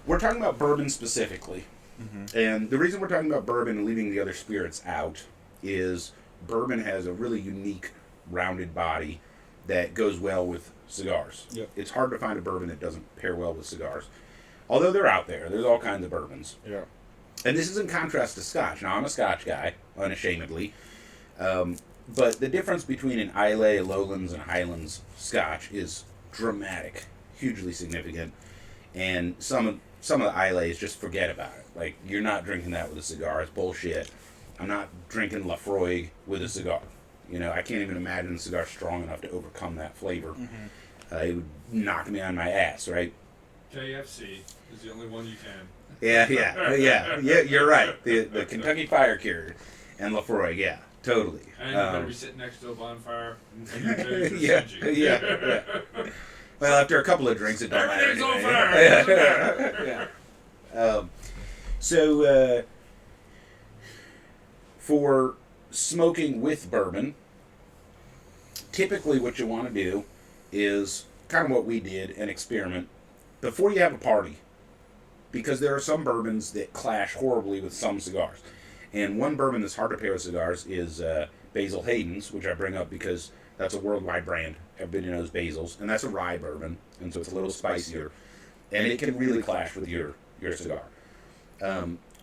we're talking about bourbon specifically.
Mm-hmm.
And the reason we're talking about bourbon and leaving the other spirits out is bourbon has a really unique rounded body that goes well with cigars.
Yep.
It's hard to find a bourbon that doesn't pair well with cigars. Although they're out there. There's all kinds of bourbons.
Yeah.
And this is in contrast to Scotch. Now, I'm a Scotch guy, unashamedly. But the difference between an Islay, Lowlands, and Highlands Scotch is dramatic, hugely significant. And some of the Isleys, just forget about it. Like, you're not drinking that with a cigar. It's bullshit. I'm not drinking Lafroig with a cigar. I can't even imagine a cigar strong enough to overcome that flavor.
Mm-hmm.
It would knock me on my ass, right?
KFC is the only one you can.
Yeah, you're right. The Kentucky Fire Carrier and Lafroig, yeah, totally.
And you better be sitting next to a bonfire and your toes are
yeah,
singy.
yeah. Well, after a couple of drinks, it don't matter.
Everything's on
anyway.
fire.
Yeah. So, for smoking with bourbon, typically what you want to do is kind of what we did, an experiment, before you have a party. Because there are some bourbons that clash horribly with some cigars. And one bourbon that's hard to pair with cigars is Basil Hayden's, which I bring up because that's a worldwide brand. Everybody knows Basil's. And that's a rye bourbon, and so it's a little spicier. And it can really clash with your cigar.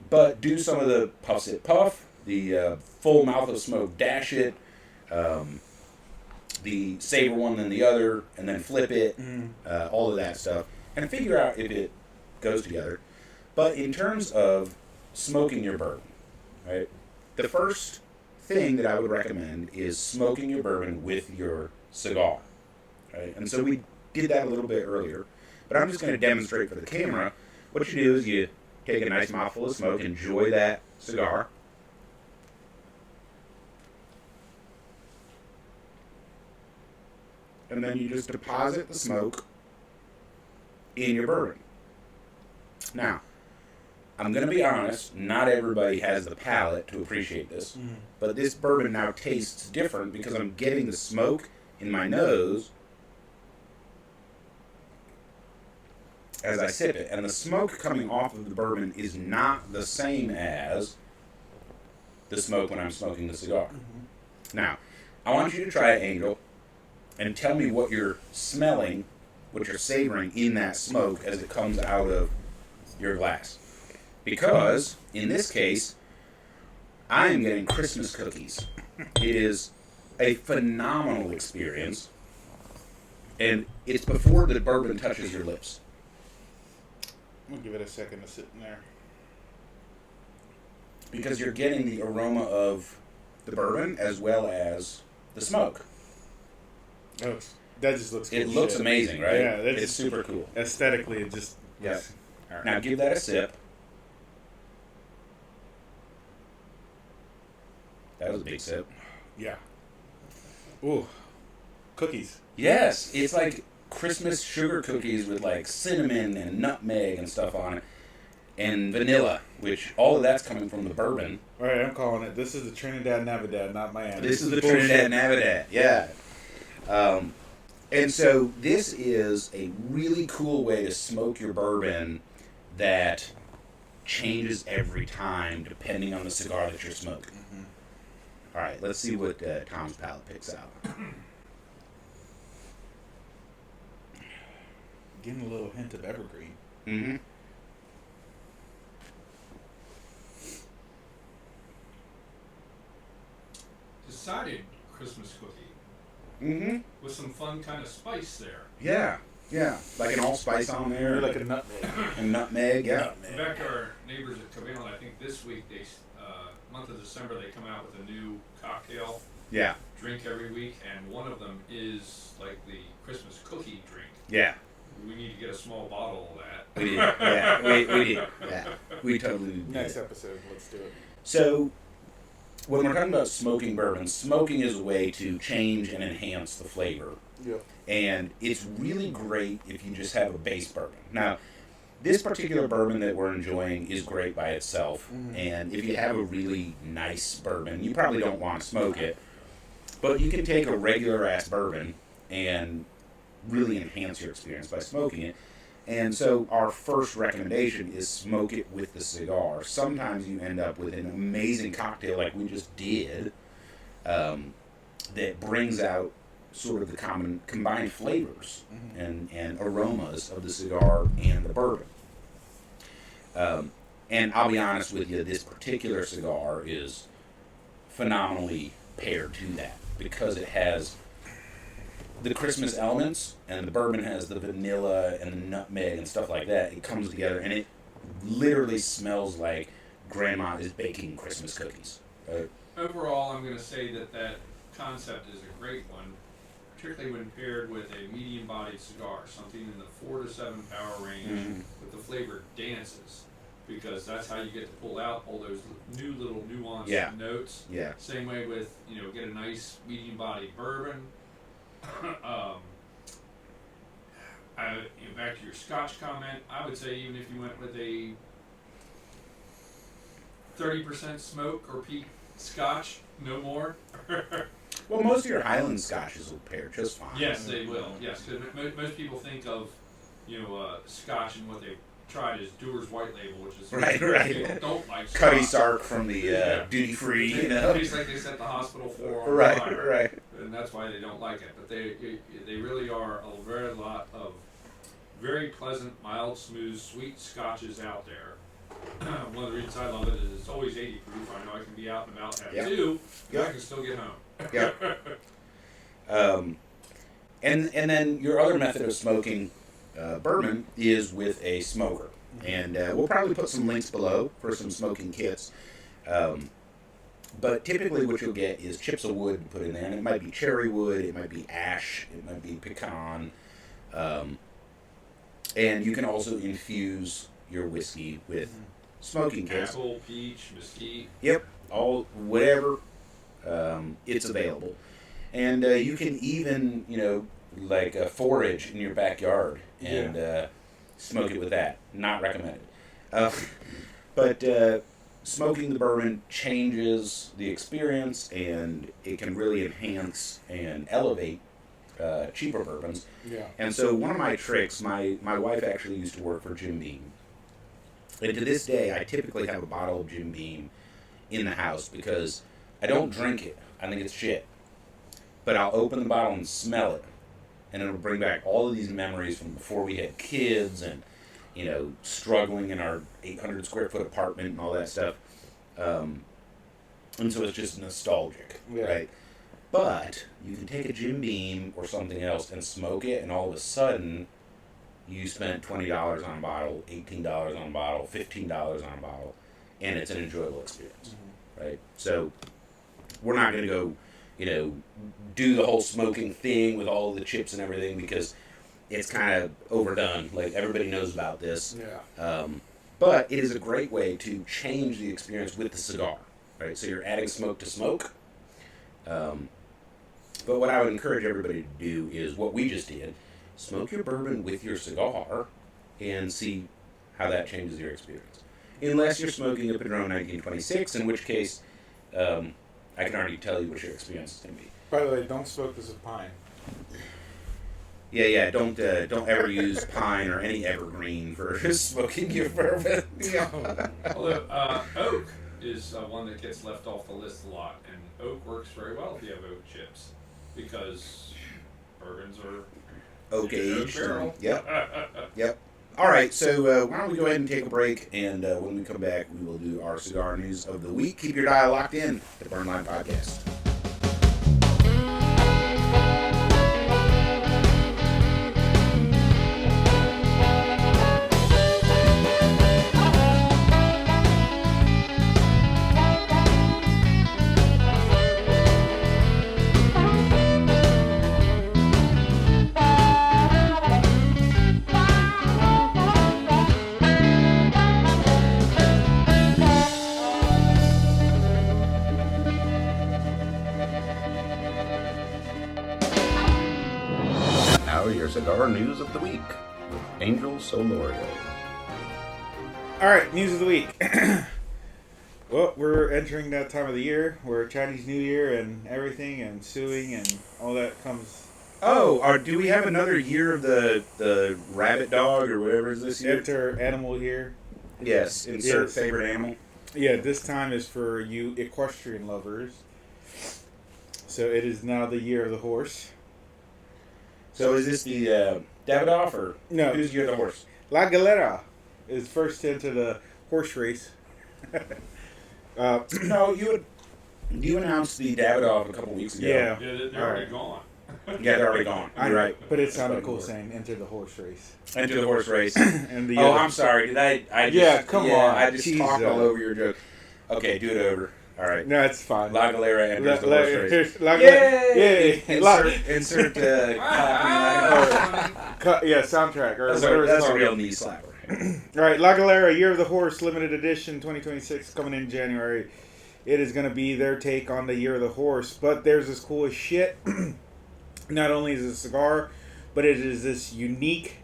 But do some of the Puff Sit Puff, the full mouth of smoke dash it, the savor one then the other, and then flip it, all of that stuff. And figure out if it goes together. But in terms of smoking your bourbon, right, the first thing that I would recommend is smoking your bourbon with your cigar, right? And so we did that a little bit earlier, but I'm just going to demonstrate for the camera. What you do is you take a nice mouthful of smoke, enjoy that cigar, and then you just deposit the smoke in your bourbon. Now, I'm going to be honest, not everybody has the palate to appreciate this, but this bourbon now tastes different because I'm getting the smoke in my nose as I sip it. And the smoke coming off of the bourbon is not the same as the smoke when I'm smoking the cigar. Now, I want you to try it, Angel, and tell me what you're smelling, what you're savoring in that smoke as it comes out of your glass. because, in this case, I am getting Christmas cookies. It is a phenomenal experience, and it's before the bourbon touches your lips.
I'm going to give it a second to sit in there.
Because you're getting the aroma of the bourbon as well as the smoke.
Oh, that just looks cool.
It looks amazing, right?
Yeah,
it's super cool.
Aesthetically, it just...
Yeah.
All right.
Now give that a sip. That was a big sip.
Yeah. Ooh. Cookies.
Yes, it's like Christmas sugar cookies with like cinnamon and nutmeg and stuff on it. And vanilla, which all of that's coming from the bourbon.
All right, I'm calling it. This is the Trinidad Navidad, not Miami.
This is the Trinidad Navidad, yeah. And so this is a really cool way to smoke your bourbon that changes every time depending on the cigar that you're smoking.
Mm-hmm.
All right, let's see what Tom's palate picks out.
Getting a little hint of evergreen.
Mm-hmm.
Decided Christmas cookie
Mm-hmm.
with some fun kind of spice there.
Yeah, yeah. Like an allspice on there.
Or like a nutmeg.
and nutmeg, yeah.
In fact, our neighbors at Cabana, I think this week, month of December, they come out with a new cocktail
Yeah,
drink every week, and one of them is like the Christmas cookie drink.
yeah.
We need to get a small bottle of that.
We did. Yeah, we did. Yeah, we totally did.
Next episode, let's do it.
So, when we're talking about smoking bourbon, smoking is a way to change and enhance the flavor.
Yep.
And it's really great if you just have a base bourbon. Now, this particular bourbon that we're enjoying is great by itself.
Mm-hmm.
And if you have a really nice bourbon, you probably don't want to smoke it. But you can take a regular ass bourbon and really enhance your experience by smoking it. And so our first recommendation is smoke it with the cigar. Sometimes you end up with an amazing cocktail like we just did that brings out sort of the combined flavors and aromas of the cigar and the bourbon. And I'll be honest with you, this particular cigar is phenomenally paired to that because it has the Christmas elements, and the bourbon has the vanilla and the nutmeg and stuff like that. It comes together, and it literally smells like Grandma is baking Christmas cookies.
Overall, I'm going to say that concept is a great one, particularly when paired with a medium-bodied cigar, something in the 4 to 7 power range with the flavor dances, because that's how you get to pull out all those new little nuanced notes.
Yeah.
Same way with, get a nice medium-bodied bourbon. Back to your Scotch comment, I would say even if you went with a 30% smoke or peat Scotch, no more.
Well, most of your Highland Scotches will pair just fine.
Yes, they will. Yes, because most people think of Scotch and what they've tried is Dewar's White Label, which is
right.
People don't like Scotch.
Cuddy Sark from the duty free.
It tastes like they set the hospital floor on
right,
fire,
right.
and that's why they don't like it. But they really are a very lot of very pleasant, mild, smooth, sweet Scotches out there. One of the reasons I love it is it's always 80 proof. I know I can be out and about at 2, but I can still get home.
Yeah. And then your other method of smoking bourbon is with a smoker. And we'll probably put some links below for some smoking kits. But typically what you'll get is chips of wood put in there. And it might be cherry wood, it might be ash, it might be pecan. And you can also infuse your whiskey with smoking kits.
Apple, peach, mesquite.
Yep, all whatever, it's available, and you can even like forage in your backyard and smoke it with that. Not recommended, but smoking the bourbon changes the experience, and it can really enhance and elevate cheaper bourbons.
Yeah.
And so one of my tricks, my wife actually used to work for Jim Beam. And to this day, I typically have a bottle of Jim Beam in the house because I don't drink it. I think it's shit. But I'll open the bottle and smell it. And it'll bring back all of these memories from before we had kids and struggling in our 800 square foot apartment and all that stuff. And so it's just nostalgic, right? But you can take a Jim Beam or something else and smoke it, and all of a sudden, you spent $20 on a bottle, $18 on a bottle, $15 on a bottle, and it's an enjoyable experience, right? So we're not going to go, do the whole smoking thing with all of the chips and everything because it's kind of overdone. Like, everybody knows about this.
Yeah.
But it is a great way to change the experience with the cigar, right? So you're adding smoke to smoke. But what I would encourage everybody to do is what we just did. Smoke your bourbon with your cigar and see how that changes your experience. Unless you're smoking a Padron 1926, in which case I can already tell you what your experience is going to be.
By the way, don't smoke this with pine.
Yeah. Don't ever use pine or any evergreen for smoking your bourbon.
Although oak is one that gets left off the list a lot, and oak works very well if you have oak chips because bourbons are
Oak aged.
barrel.
Yep. All right, so why don't we go ahead and take a break, and when we come back, we will do our cigar news of the week. Keep your dial locked in to the Burn Line Podcast. Your cigar news of the week with Angel Solorio.
All right, news of the week. Well, we're entering that time of the year where Chinese New Year and everything and suing and all that comes.
Oh, do we have another year of the rabbit dog or whatever is this year?
Enter animal here.
Yes, insert
Yes.
favorite animal.
Yeah, this time is for you equestrian lovers. So it is now the year of the horse.
So is this the Davidoff or
No.
who's year of the horse?
La Galera is first into the horse race.
No, you announced the Davidoff a couple weeks ago.
Yeah.
Yeah, they're
All
already
right.
gone.
Yeah, they're already gone. You're right.
But it sounded cool saying enter the horse race.
Enter the horse race.
And the
I'm sorry. Did I just,
Yeah, come on.
I just talked
Jesus.
all over your joke. Okay, do it over. All right.
No, it's fine.
La Galera enters the horse race.
Yay!
Insert
Soundtrack. Or
that's
whatever it's
a
called.
real knee slapper.
All right, La Galera, Year of the Horse, limited edition, 2026, coming in January. It is going to be their take on the Year of the Horse, but there's this cool as shit. Not only is it a cigar, but it is this unique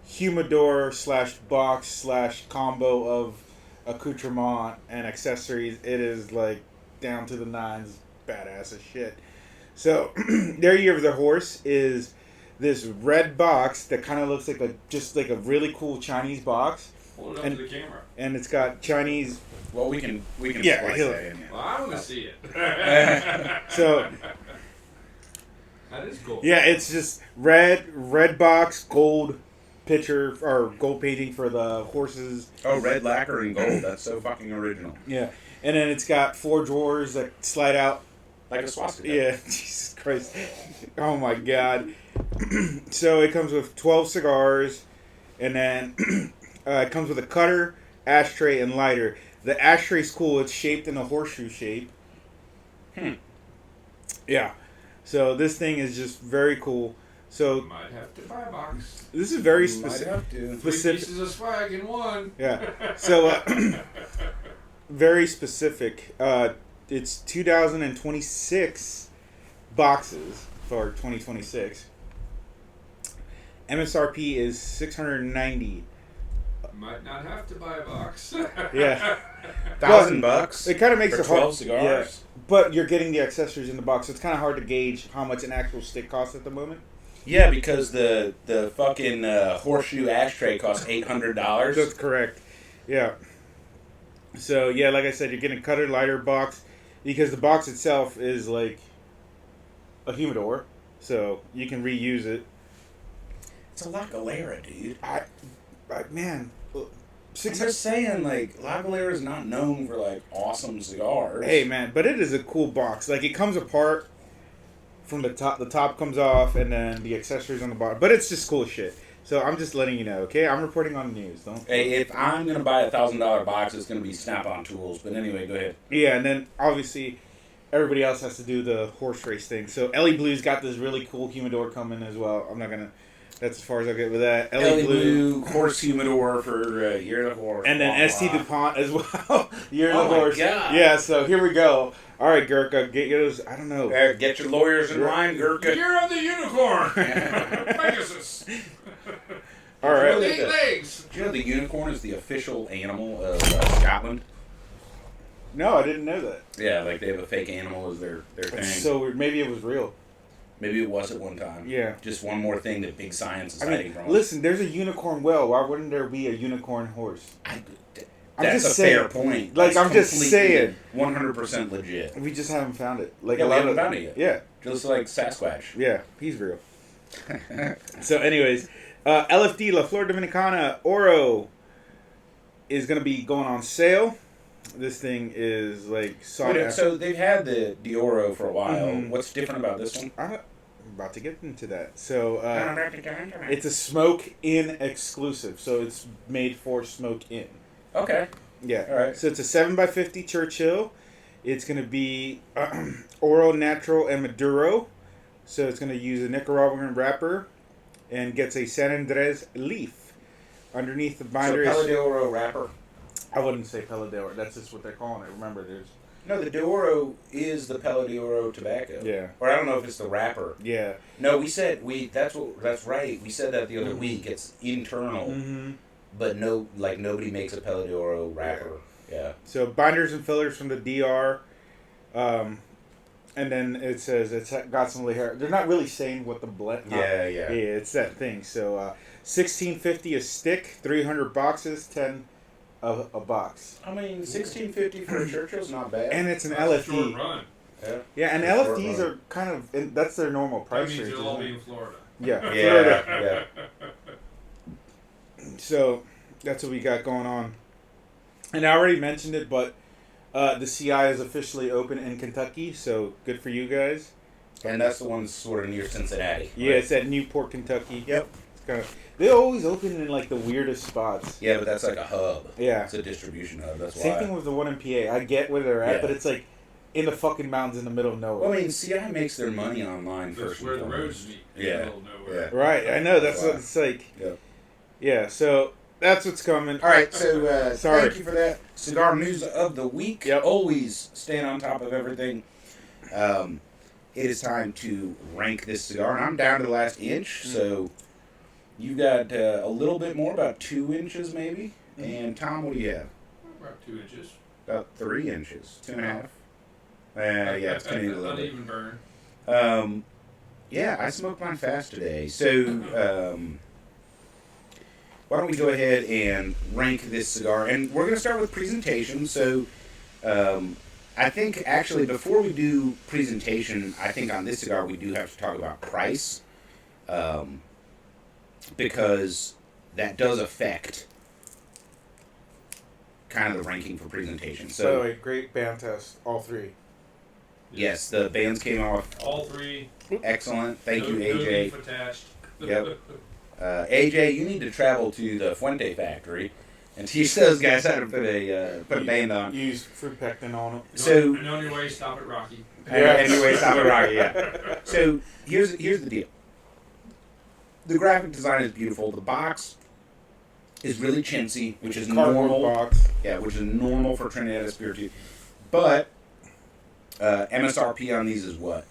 humidor / box / combo of accoutrement and accessories. It is like down to the nines, badass as shit. So their Year of the Horse is this red box that kind of looks like a really cool Chinese box,
Hold it up to the camera.
and it's got Chinese.
Well, we can
Yeah,
splice
he'll-
that in.
Well, I want to see it.
So
That is cool.
yeah, it's just red box, gold picture or gold painting for the horses.
Oh, red lacquer and gold. That's so fucking original.
Yeah, and then it's got 4 drawers that slide out.
Like a swastika.
Yeah, Jesus Christ. Oh my God. So it comes with 12 cigars, and then it comes with a cutter, ashtray, and lighter. The ashtray's cool. It's shaped in a horseshoe shape. Yeah. So this thing is just very cool. So
Might have to buy a box.
this is very
Might
specific.
have to.
3
Specific.
pieces of swag in one.
Yeah. So very specific. It's 2026 boxes for 2026. MSRP is $690.
Might not have to buy a box.
Yeah.
$1,000
It kind of makes
for
it hard.
12 cigars.
Yeah. But you're getting the accessories in the box. So it's kind of hard to gauge how much an actual stick costs at the moment.
Yeah, because the fucking horseshoe ashtray costs $800.
That's correct. Yeah. So yeah, like I said, you're getting a cutter, lighter box because the box itself is like a humidor, so you can reuse it.
It's a La Galera, dude.
like, man,
I'm just saying, like, La Galera is not known for, like, awesome cigars.
Hey, man, but it is a cool box. Like, it comes apart from the top. The top comes off, and then the accessories on the bottom. But it's just cool shit. So I'm just letting you know, okay? I'm reporting on the news. Don't.
Hey, if I'm going to buy a $1,000 box, it's going to be Snap-on tools. But anyway, go ahead.
Yeah, and then, obviously, everybody else has to do the horse race thing. So Ellie Blue's got this really cool humidor coming as well. I'm not going to... That's as far as I'll get with that.
Ellie Blue, horse humidor for Year of the Horse.
And then ST DuPont as well. Year of the
Oh,
Horse.
my God.
Yeah, so here we go. All right, Gurkha, get yours. I don't know.
Get your lawyers in line, Gurkha.
Year of the Unicorn! Pegasus!
All right.
Really?
8 legs!
Do you know the unicorn is the official animal of Scotland?
No, I didn't know that.
Yeah, like they have a fake animal as their thing.
That's so weird. Maybe it was real.
Maybe it was at one time.
Yeah.
Just one more thing that big science is
I
hiding
mean,
from us.
listen, there's a unicorn whale. Why wouldn't there be a unicorn horse?
That's
just
a
saying.
fair point.
Like,
That's
I'm just
completely
saying.
100% legit.
We just haven't found it. Like
Yeah,
a
we
lot
haven't
of
found it yet.
Yeah,
Just like Sasquatch.
yeah, he's real. So, anyways, LFD La Flor Dominicana Oro is gonna be going on sale. This thing is like sought
Wait,
after.
so they've had the Dioro for a while.
Mhm.
What's different about this one?
I'm about to get into that. So it's a smoke in exclusive. So it's made for smoke in.
Okay.
Yeah.
All right.
So it's a 7x50 Churchill. It's going to be Oro, Natural, and Maduro. So it's going to use a Nicaraguan wrapper and gets a San Andres leaf. Underneath the
So
binder is...
Dioro wrapper.
I wouldn't say Pelo de Oro. That's just what they're calling it. Remember, there's...
No, the Dioro is the Pelo de Oro tobacco.
Yeah.
Or I don't know if it's the wrapper.
Yeah.
No, that's right. We said that the other week. It's internal,
Mm-hmm.
but nobody makes a Pelo de Oro wrapper. Yeah.
So binders and fillers from the DR. And then it says it's got some hair. They're not really saying what the blend.
Yeah.
Yeah, it's that thing. So $16.50 a stick, 300 boxes, 10 a box.
I mean, $16.50 for a Churchill's not bad.
And it's an
That's a short
LFD.
run.
Yeah.
Yeah, and
It's a short
LFDs
run.
are kind of that's their normal
That
price
means
range.
it'll all
isn't
be
it?
in Florida.
Yeah, Florida.
Yeah.
So that's what we got going on. And I already mentioned it, but the CI is officially open in Kentucky, so good for you guys.
And that's the one that's sort of near Cincinnati.
Yeah,
right?
it's at Newport, Kentucky.
Yep.
It's kind of they always open in like the weirdest spots.
Yeah, but that's like a hub.
Yeah.
It's a distribution hub. That's
Same
why.
thing with the one in PA. I get where they're at,
Yeah.
but it's like in the fucking mountains in the middle of nowhere.
Well, I mean, CI makes their money online
That's
first.
where
and
the
foremost.
roads meet. In
Yeah.
the middle of nowhere.
Yeah.
Right, I know. That's
Wow.
what it's like.
Yeah.
Yeah, so that's what's coming.
All right, so
Sorry.
thank you for that. Cigar news of the week.
Yep.
Always staying on top of everything. It is time to rank this cigar, and I'm down to the last inch, so you got a little bit more, about 2 inches maybe. And Tom, what do you have?
About 2 inches.
About 3 inches, 2.5. Yeah, it's going to need a little bit.
Uneven burn.
Yeah, I smoked mine fast today. So, why don't we go ahead and rank this cigar? And we're going to start with presentation. So, I think actually before we do presentation, I think on this cigar we do have to talk about price. Because that does affect kind of the ranking for presentation.
By the
So,
way, great band test, all three.
yes, the bands came off
All 3.
excellent. Thank
no,
you,
No
AJ.
leaf attached.
Yep. AJ, you need to travel to the Fuente factory and teach those guys how to put a band on.
Use fruit pectin on it.
So,
And on your way, stop at Rocky.
anyway, stop it, Rocky. Yeah. So here's the deal. The graphic design is beautiful. The box is really chintzy, which is
Cardboard
normal.
box.
Yeah, which is normal for Trinidad Espiritu. But MSRP on these is what?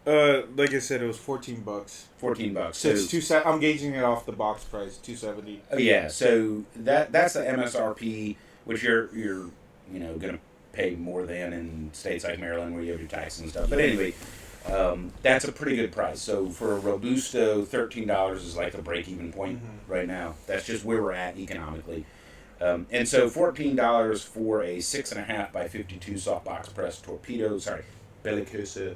Like I said, it was $14.
$14.
So it's I'm gauging it off the box price, $270.
Yeah, so that's the MSRP, which you're gonna pay more than in states like Maryland where you have your taxes and stuff. But anyway, that's a pretty good price. So for a Robusto, $13 is like the break-even point right now. That's just where we're at economically. And so $14 for a 6.5 by 52 softbox press torpedo. Sorry, bellicosa.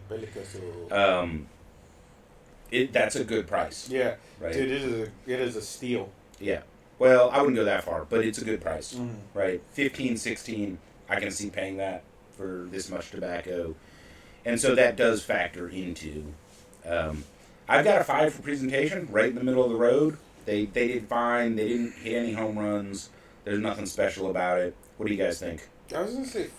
That's a good price.
Yeah,
Right.
dude, it is a steal.
Yeah. Well, I wouldn't go that far, but it's a good price,
Mm.
right? 15, 16, I can see paying that for this much tobacco. And so that does factor into. I've got a 5 for presentation, right in the middle of the road. They did fine. They didn't hit any home runs. There's nothing special about it. What do you guys think?
I was gonna say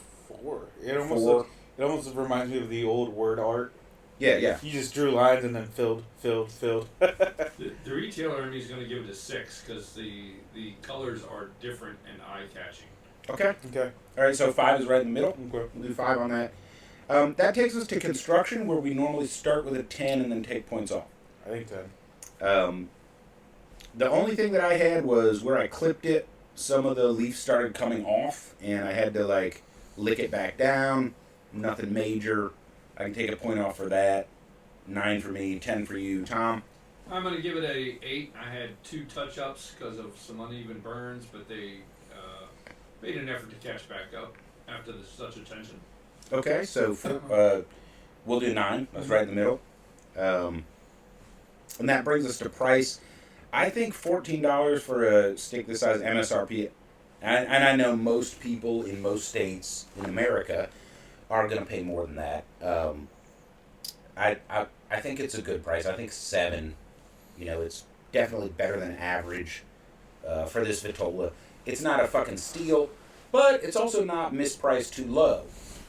4. It
4?
almost reminds me of the old word art.
Yeah.
You just drew lines and then filled.
The retailer is going to give it a 6 because the colors are different and eye-catching.
Okay.
Okay.
All right, so 5 is right in the middle.
Okay.
We'll do 5 on that. That takes us to construction, where we normally start with a 10 and then take points off.
I think 10.
The only thing that I had was where I clipped it, some of the leaves started coming off, and I had to, like, lick it back down. Nothing major. I can take a point off for that. 9 for me, 10 for you. Tom?
I'm going to give it a 8. I had 2 touch-ups because of some uneven burns, but they made an effort to catch back up after such attention.
Okay, so we'll do 9. That's right in the middle. And that brings us to price. I think $14 for a stick this size, MSRP. And I know most people in most states in America are going to pay more than that. I think it's a good price. I think 7. It's definitely better than average for this Vitola. It's not a fucking steal, but it's also not mispriced too low.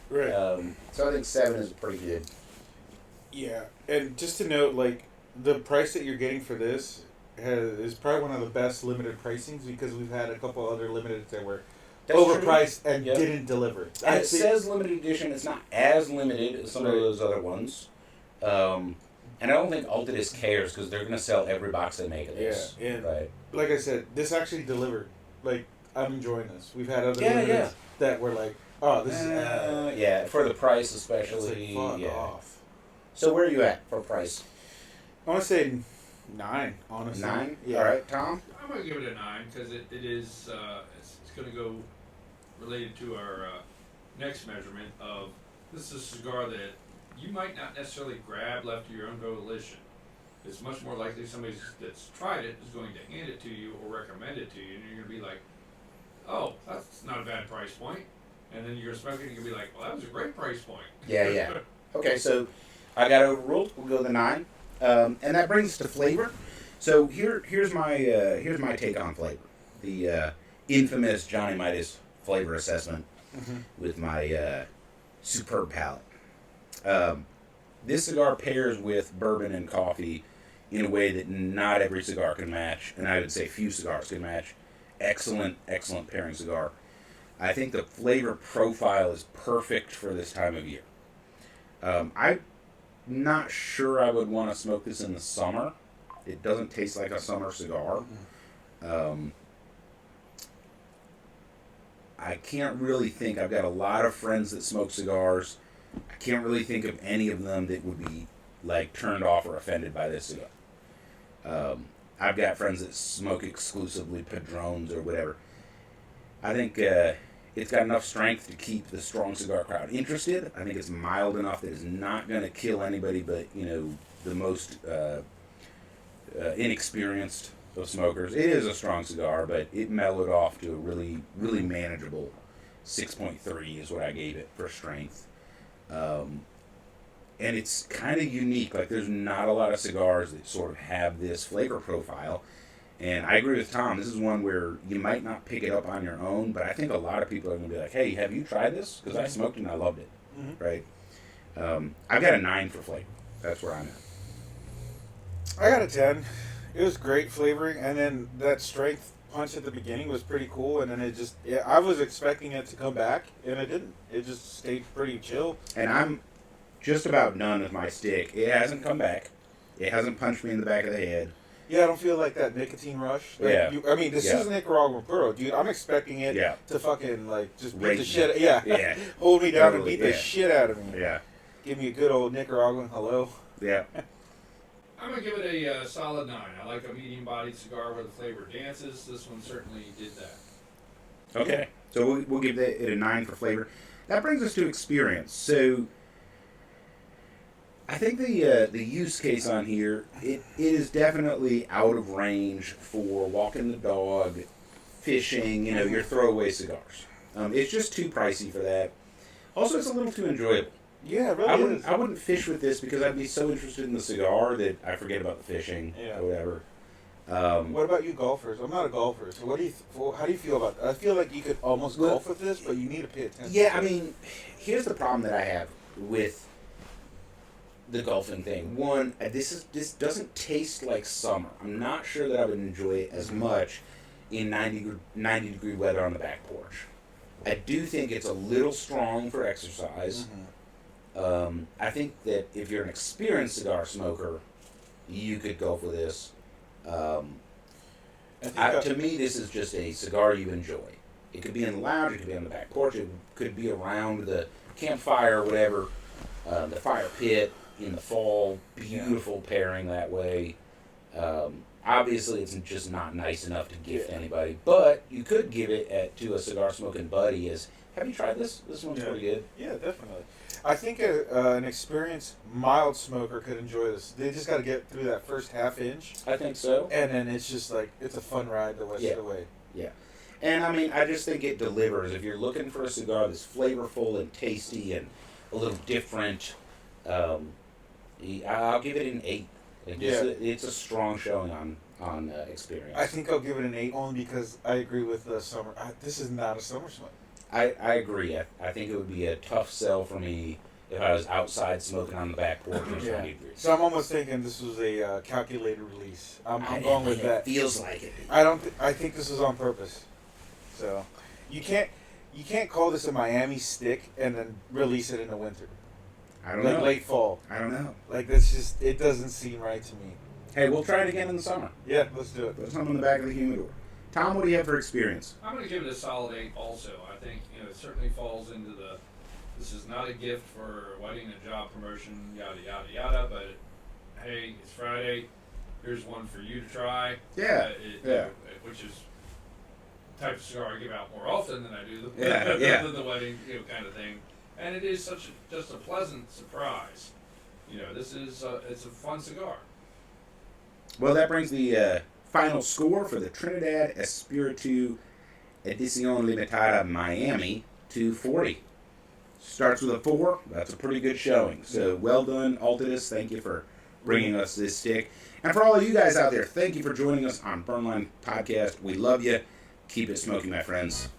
Right.
So I think 7 is pretty good.
Yeah, and just to note, like, the price that you're getting for this is probably one of the best limited pricings, because we've had a couple other limiteds that were
That's
overpriced
true.
and
Yep.
didn't deliver.
And it says limited edition. It's not as limited as some of those other ones. And I don't think Altadis cares, because they're going to sell every box they make of this.
Yeah, and
right.
like I said, this actually delivered. Like, I'm enjoying this. We've had other
Yeah,
limiteds
yeah.
that were like, oh, this is
yeah, for the price
it's
especially.
like, fuck
Yeah.
off.
So where are you at for price?
I want to say 9, honestly.
9?
Yeah.
All right, Tom?
I'm going to give it a 9 because it is it's going to go related to our next measurement of this is a cigar that you might not necessarily grab left of your own volition. It's much more likely somebody that's tried it is going to hand it to you or recommend it to you, and you're going to be like, oh, that's not a bad price point. And then you're going to smoke it and you're going to be like, well, that was a great price point.
Yeah. Okay, so I got overruled. We'll go to the 9. And that brings us to flavor. So here's my take on flavor. The infamous Johnny Midas flavor assessment with my superb palate. This cigar pairs with bourbon and coffee in a way that not every cigar can match, and I would say few cigars can match. Excellent pairing cigar. I think the flavor profile is perfect for this time of year. I'm not sure I would want to smoke this in the summer. It doesn't taste like a summer cigar. I can't really think. I've got a lot of friends that smoke cigars. I can't really think of any of them that would be like turned off or offended by this cigar. I've got friends that smoke exclusively Padrones or whatever. I think it's got enough strength to keep the strong cigar crowd interested. I think it's mild enough that it's not going to kill anybody but, the most inexperienced of smokers. It is a strong cigar, but it mellowed off to a really, really manageable 6.3 is what I gave it for strength. And it's kind of unique. Like, there's not a lot of cigars that sort of have this flavor profile. And I agree with Tom. This is one where you might not pick it up on your own, but I think a lot of people are going to be like, hey, have you tried this? Because I smoked it and I loved it. Right? I've got a 9 for flavor. That's where I'm at.
I got a 10. It was great flavoring, and then that strength punch at the beginning was pretty cool, and then it just, I was expecting it to come back, and it didn't. It just stayed pretty chill.
And I'm just about done with my stick. It hasn't come back. It hasn't punched me in the back of the head.
Yeah, I don't feel like that nicotine rush. Like,
Yeah.
This is Nicaraguan puro, dude. I'm expecting it to fucking, like, just beat
Rape
the
me.
shit.
Yeah.
Hold me down
Totally,
and beat the shit out of me.
Yeah.
Give me a good old Nicaraguan hello.
Yeah.
I'm going to give it a solid 9. I like a medium-bodied cigar where the flavor dances. This one certainly did that.
Okay. So we'll give it a 9 for flavor. That brings us to experience. So I think the use case on here, it is definitely out of range for walking the dog, fishing, your throwaway cigars. It's just too pricey for that. Also, it's a little too enjoyable.
Yeah, it really is.
I wouldn't fish with this because I'd be so interested in the cigar that I forget about the fishing or whatever.
What about you golfers? I'm not a golfer, so how do you feel about that? I feel like you could almost golf with this, but you need to pay attention.
Yeah, I mean, here's the problem that I have with the golfing thing. One, this doesn't taste like summer. I'm not sure that I would enjoy it as much in 90 degree weather on the back porch. I do think it's a little strong for exercise. I think that if you're an experienced cigar smoker, you could go for this. To me, this is just a cigar you enjoy. It could be in the lounge, it could be on the back porch, it could be around the campfire or whatever, the fire pit in the fall. Beautiful pairing that way. Obviously, it's just not nice enough to gift anybody, but you could give it to a cigar smoking buddy. Have you tried this? This one's pretty good.
Yeah, definitely. I think an experienced mild smoker could enjoy this. They just got to get through that first half inch.
I think so.
And then it's just like, it's a fun ride the rest of the way.
Yeah. And I mean, I just think it delivers. If you're looking for a cigar that's flavorful and tasty and a little different, I'll give it an 8. It's a strong showing on experience.
I think I'll give it an 8 only because I agree with the summer. This is not a summer smoke.
I agree. I think it would be a tough sell for me if I was outside smoking on the back porch in 20 degrees.
So I'm almost thinking this was a calculated release. I'm going with that.
It feels like it.
I think this was on purpose. So you can't call this a Miami stick and then release it in the winter.
I don't know.
Late fall.
I don't know.
It doesn't seem right to me.
Hey, we'll try it again in the summer.
Yeah, let's do it.
Put something in the back of the humidor. Tom, what do you have for experience?
I'm going to give it a solid 8 also. I think, it certainly falls into this is not a gift for a wedding, a job promotion, yada, yada, yada, but hey, it's Friday, here's one for you to try.
Yeah,
Which is the type of cigar I give out more often than I do the wedding, kind of thing. And it is just a pleasant surprise. This is, it's a fun cigar.
Well, that brings the final score for the Trinidad Espiritu Edición Limitada Miami to 40. Starts with a 4. That's a pretty good showing. So well done, Altidus. Thank you for bringing us this stick. And for all of you guys out there, thank you for joining us on Burnline Podcast. We love you. Keep it smoky, my friends.